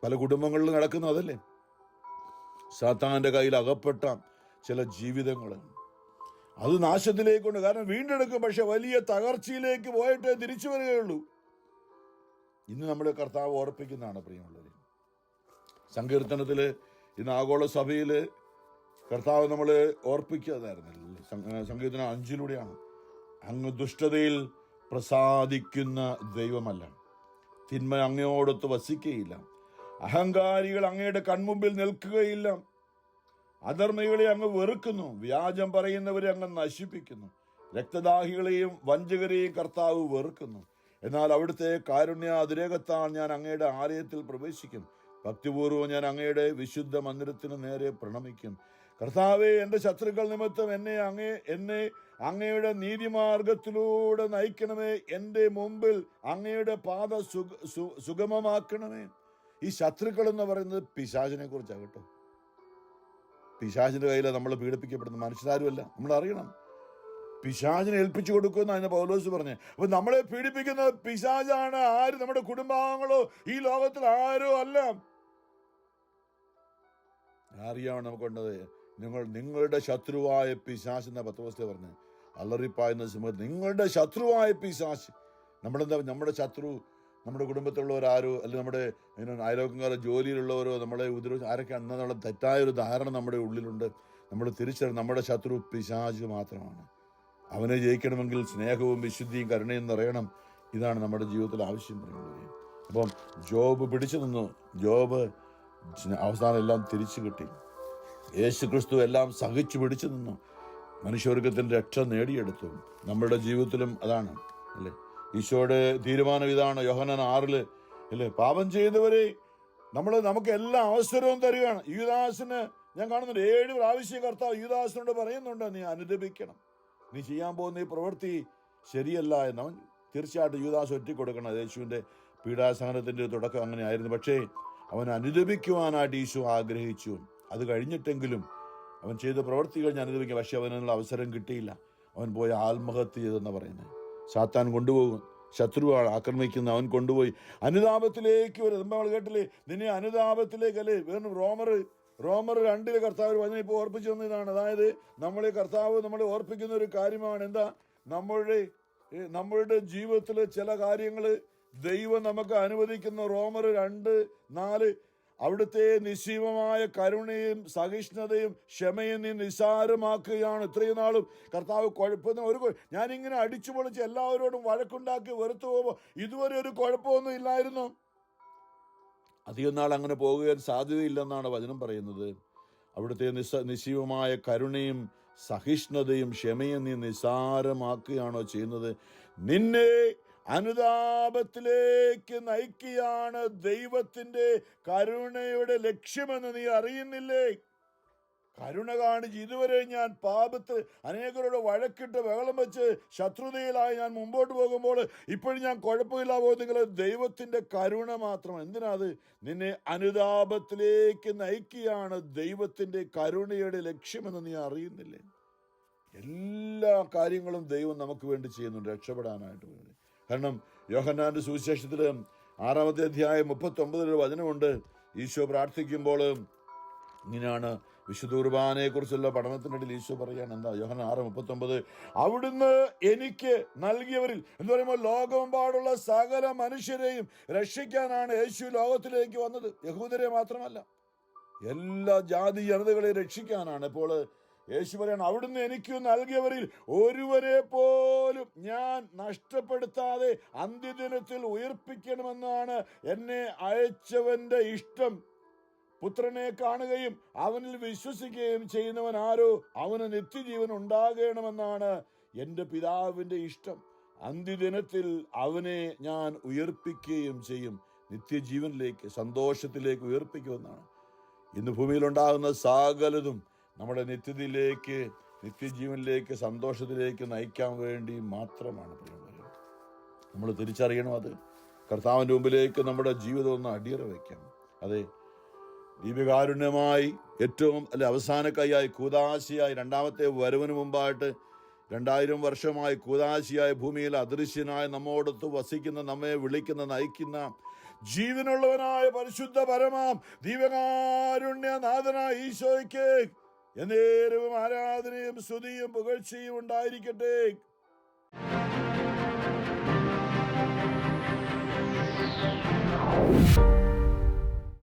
Speaker 2: പല കുടുംബങ്ങളിലും നടക്കുന്നതല്ലേ. സാത്താൻ്റെ കയ്യിൽ അകപ്പെട്ട ചില ജീവിതങ്ങൾ അത് നാശത്തിലേക്കുണ്ട്. കാരണം വീണ്ടെടുക്കും, പക്ഷെ വലിയ തകർച്ചയിലേക്ക് പോയിട്ടേ തിരിച്ചു വരികയുള്ളൂ. ഇന്ന് നമ്മുടെ കർത്താവ് ഓർപ്പിക്കുന്നതാണ് പ്രിയമുള്ളവർ. സങ്കീർത്തനത്തിൽ ഇന്ന് ആഗോള സഭയിൽ കർത്താവ് നമ്മളെ ഓർപ്പിക്കാതായിരുന്നല്ലേ. സങ്കീർത്തനം 5 അങ്ങ് ദുഷ്ടതയിൽ പ്രസാദിക്കുന്ന ദൈവമല്ല, തിന്മ അങ്ങയോടൊത്ത് വസിക്കുകയില്ല, അഹങ്കാരികൾ അങ്ങയുടെ കൺമുമ്പിൽ നിൽക്കുകയില്ല, അധർമ്മികളെ അങ്ങ് വെറുക്കുന്നു, വ്യാജം പറയുന്നവരെ അങ്ങ് നശിപ്പിക്കുന്നു, രക്തദാഹികളെയും വഞ്ചകരെയും കർത്താവ് വെറുക്കുന്നു. എന്നാൽ അവിടുത്തെ കാരുണ്യ അതിരേകത്താൽ ഞാൻ അങ്ങയുടെ ആലയത്തിൽ പ്രവേശിക്കും, ഭക്തിപൂർവ്വം ഞാൻ അങ്ങയുടെ വിശുദ്ധ മന്ദിരത്തിന് നേരെ പ്രണമിക്കും. കർത്താവെ, എൻ്റെ ശത്രുക്കൾ നിമിത്തം എന്നെ അങ്ങയുടെ നീതിമാർഗത്തിലൂടെ നയിക്കണമേ, എൻ്റെ മുമ്പിൽ അങ്ങയുടെ പാത സുഗമമാക്കണമേ. ഈ ശത്രുക്കൾ എന്ന് പറയുന്നത് പിശാചിനെ കുറിച്ചാണ് കേട്ടോ. പിശാചിന്റെ കയ്യിലാണ് നമ്മൾ പീഡിപ്പിക്കപ്പെടുന്നത്, മനുഷ്യരാരുമല്ല. നമ്മൾ അറിയണം, പിശാചിനെ ഏൽപ്പിച്ചു കൊടുക്കുന്ന അതിന് പൗലോസ് പറഞ്ഞേ. അപ്പൊ നമ്മളെ പീഡിപ്പിക്കുന്നത് പിശാചാണ്. ആര്? നമ്മുടെ കുടുംബാംഗങ്ങളോ ഈ ലോകത്തിൽ ആരോ അല്ല. അറിയാണ് നമുക്കുണ്ടത്. നിങ്ങളുടെ ശത്രുവായ പിശാച് എന്ന പത്രോസ്തേ പറഞ്ഞ്, അലറിപ്പായുന്ന സിംഹം നിങ്ങളുടെ ശത്രുവായ പിശാച്. നമ്മുടെ ശത്രു നമ്മുടെ കുടുംബത്തിലുള്ളവരാരോ, അല്ലെങ്കിൽ നമ്മുടെ അയലോക്കക്കാരോ ജോലിയിലുള്ളവരോ നമ്മളെ ഉപദ്രവിച്ച് ആരൊക്കെയാണ് എന്നുള്ള തെറ്റായൊരു ധാരണ നമ്മുടെ ഉള്ളിലുണ്ട്. നമ്മൾ തിരിച്ചറിഞ്ഞ് നമ്മുടെ ശത്രു പിശാച് മാത്രമാണ്. അവനെ ജയിക്കണമെങ്കിൽ സ്നേഹവും വിശുദ്ധിയും കരുണയും നിറയണം. ഇതാണ് നമ്മുടെ ജീവിതത്തിൽ ആവശ്യം പറയുന്നത്. അപ്പം ജോബ് പിടിച്ചു നിന്നു. ജോബ് അവസാനം എല്ലാം തിരിച്ചു കിട്ടി. യേശു ക്രിസ്തു എല്ലാം സഹിച്ചു പിടിച്ചു നിന്നു, മനുഷ്യവർഗത്തിൻ്റെ രക്ഷ നേടിയെടുത്തു. നമ്മുടെ ജീവിതത്തിലും അതാണ് അല്ലേ. ഈശോയുടെ തീരുമാനം ഇതാണ്. യോഹന്നാൻ 6 അല്ലേ, പാപം ചെയ്യുന്നവരെ നമുക്ക് എല്ലാ അവസരവും തരികയാണ്. യൂദാസിന് ഞാൻ കാണുന്നുണ്ട് 7 പ്രാവശ്യം കർത്താവ് യൂദാസിനോട് പറയുന്നുണ്ട്, നീ അനുദപിക്കണം, നീ ചെയ്യാൻ പോകുന്ന ഈ പ്രവൃത്തി ശരിയല്ല എന്ന്. അവൻ തീർച്ചയായിട്ടും യൂദാസ് ഒറ്റിക്കൊടുക്കണം. യേശുവിൻ്റെ പീഡാസഹനത്തിൻ്റെ തുടക്കം അങ്ങനെ ആയിരുന്നു. പക്ഷേ അവൻ അനുദപിക്കുവാനായിട്ട് ഈശോ ആഗ്രഹിച്ചു. അത് കഴിഞ്ഞിട്ടെങ്കിലും അവൻ ചെയ്ത പ്രവൃത്തി കഴിഞ്ഞ് അനുദപിക്കുക. പക്ഷെ അവനുള്ള അവസരം കിട്ടിയില്ല. അവൻ പോയി ആത്മഹത്യ ചെയ്തെന്ന് പറയുന്നത്. സാത്താൻ കൊണ്ടുപോകും, ശത്രുവാണ് ആക്രമിക്കുന്ന, അവൻ കൊണ്ടുപോയി അനുതാപത്തിലേക്ക് വരും. നമ്മൾ കേട്ടില്ലേ, നിന്നെ അനുതാപത്തിലേക്കല്ലേ. വേണം റോമർ 2 കർത്താവ് വചനം ഇപ്പോൾ ഓർപ്പിച്ചു തന്നതാണ്. അതായത് നമ്മളെ ഓർപ്പിക്കുന്ന ഒരു കാര്യമാണ്. എന്താ? നമ്മളുടെ ജീവിതത്തിൽ ചില കാര്യങ്ങൾ ദൈവം നമുക്ക് അനുവദിക്കുന്ന. റോമർ 2:4 അവിടുത്തെ നിശ്ചയമായ കരുണയും സഹിഷ്ണുതയും ക്ഷമയും നീ നിസ്സാരമാക്കുകയാണ്. ഇത്രയും നാളും കർത്താവ് ഞാനിങ്ങനെ അടിച്ചു പൊളിച്ച് എല്ലാവരോടും വഴക്കുണ്ടാക്കി വെറുത്തു പോകുമ്പോൾ ഇതുവരെ ഒരു കുഴപ്പമൊന്നും ഇല്ലായിരുന്നു. അധികം നാൾ അങ്ങനെ പോകുവാൻ സാധ്യതയില്ലെന്നാണ് വചനം പറയുന്നത്. അവിടുത്തെ നിശ്ചയമായ കരുണയും സഹിഷ്ണുതയും ക്ഷമയും നീ നിസ്സാരമാക്കുകയാണോ ചെയ്യുന്നത്? നിന്നെ അനുതാപത്തിലേക്ക് നയിക്കുകയാണ് ദൈവത്തിന്റെ കരുണയുടെ ലക്ഷ്യമെന്ന് നീ അറിയുന്നില്ലേ? കരുണ കാണിച്ച് ഇതുവരെ ഞാൻ പാപത്തിൽ അനേകരോട് വഴക്കിട്ട് ബഹളം വെച്ച് ശത്രുതയിലായി ഞാൻ മുമ്പോട്ട് പോകുമ്പോൾ ഇപ്പോഴും ഞാൻ കുഴപ്പമില്ല പോകുന്നെങ്കിൽ ദൈവത്തിന്റെ കരുണ മാത്രം. എന്തിനാത്? നിന്നെ അനുതാപത്തിലേക്ക് നയിക്കുകയാണ് ദൈവത്തിന്റെ കരുണയുടെ ലക്ഷ്യമെന്ന് നീ അറിയുന്നില്ലേ? എല്ലാ കാര്യങ്ങളും ദൈവം നമുക്ക് വേണ്ടി ചെയ്യുന്നുണ്ട് രക്ഷപ്പെടാനായിട്ട് വേണ്ടി. കാരണം യോഹന്നാന്റെ സുവിശേഷത്തിൽ 6-ാമത്തെ അധ്യായം 39 വചനമുണ്ട്. ഈശോ പ്രാർത്ഥിക്കുമ്പോൾ ഇങ്ങനെയാണ് വിശുദ്ധ കുർബാനയെ കുറിച്ചുള്ള പഠനത്തിനിടയിൽ ഈശോ പറയാണ്. എന്താ? യോഹന്നാൻ 6:39 അവിടുന്ന് എനിക്ക് നൽകിയവരിൽ എന്ന് പറയുമ്പോൾ ലോകമെമ്പാടുള്ള സകല മനുഷ്യരെയും രക്ഷിക്കാനാണ് യേശു ലോകത്തിലേക്ക് വന്നത്. യഹൂദരെ മാത്രമല്ല, എല്ലാ ജാതി ജനതകളെ രക്ഷിക്കാനാണ്. ഇപ്പോൾ യേശു പറയാണ്, അവിടുന്ന് എനിക്ക് നൽകിയവരിൽ ഒരുവരെ പോലും ഞാൻ നഷ്ടപ്പെടുത്താതെ അന്ത്യദിനത്തിൽ ഉയർപ്പിക്കണമെന്നാണ് എന്നെ അയച്ചവന്റെ ഇഷ്ടം. പുത്രനെ കാണുകയും അവനിൽ വിശ്വസിക്കുകയും ചെയ്യുന്നവൻ ആരോ അവന് നിത്യജീവൻ ഉണ്ടാകണമെന്നാണ് എൻ്റെ പിതാവിൻ്റെ ഇഷ്ടം. അന്ത്യദിനത്തിൽ അവനെ ഞാൻ ഉയർപ്പിക്കുകയും ചെയ്യും. നിത്യജീവനിലേക്ക്, സന്തോഷത്തിലേക്ക് ഉയർപ്പിക്കുമെന്നാണ്. ഇന്ന് ഭൂമിയിലുണ്ടാകുന്ന സകലതും നമ്മുടെ നിത്യതയിലേക്ക്, നിത്യജീവനിലേക്ക്, സന്തോഷത്തിലേക്ക് നയിക്കാൻ വേണ്ടി മാത്രമാണ്. നമ്മൾ തിരിച്ചറിയണം അത്. കർത്താവിൻ്റെ മുമ്പിലേക്ക് നമ്മുടെ ജീവിതം ഒന്ന് അടിയറ വയ്ക്കാം. അതെ, ദിവ്യകാരുണ്യമായി ഏറ്റവും അവസാന കൈയായി കൂദാശിയായി രണ്ടാമത്തെ വരവിന് മുമ്പായിട്ട് 2000 വർഷമായി കൂദാശിയായി ഭൂമിയിൽ അദൃശ്യനായി നമ്മോടൊത്ത് വസിക്കുന്ന, നമ്മെ വിളിക്കുന്ന, നയിക്കുന്ന ജീവനുള്ളവനായ പരിശുദ്ധ പരമാം ദിവ്യകാരുണ്യനാഥനായ ഈശോയ്ക്ക് എന്നേരവും ആരാധനയും സ്തുതിയും പുകഴ്ചയും ഉണ്ടായിരിക്കട്ടെ.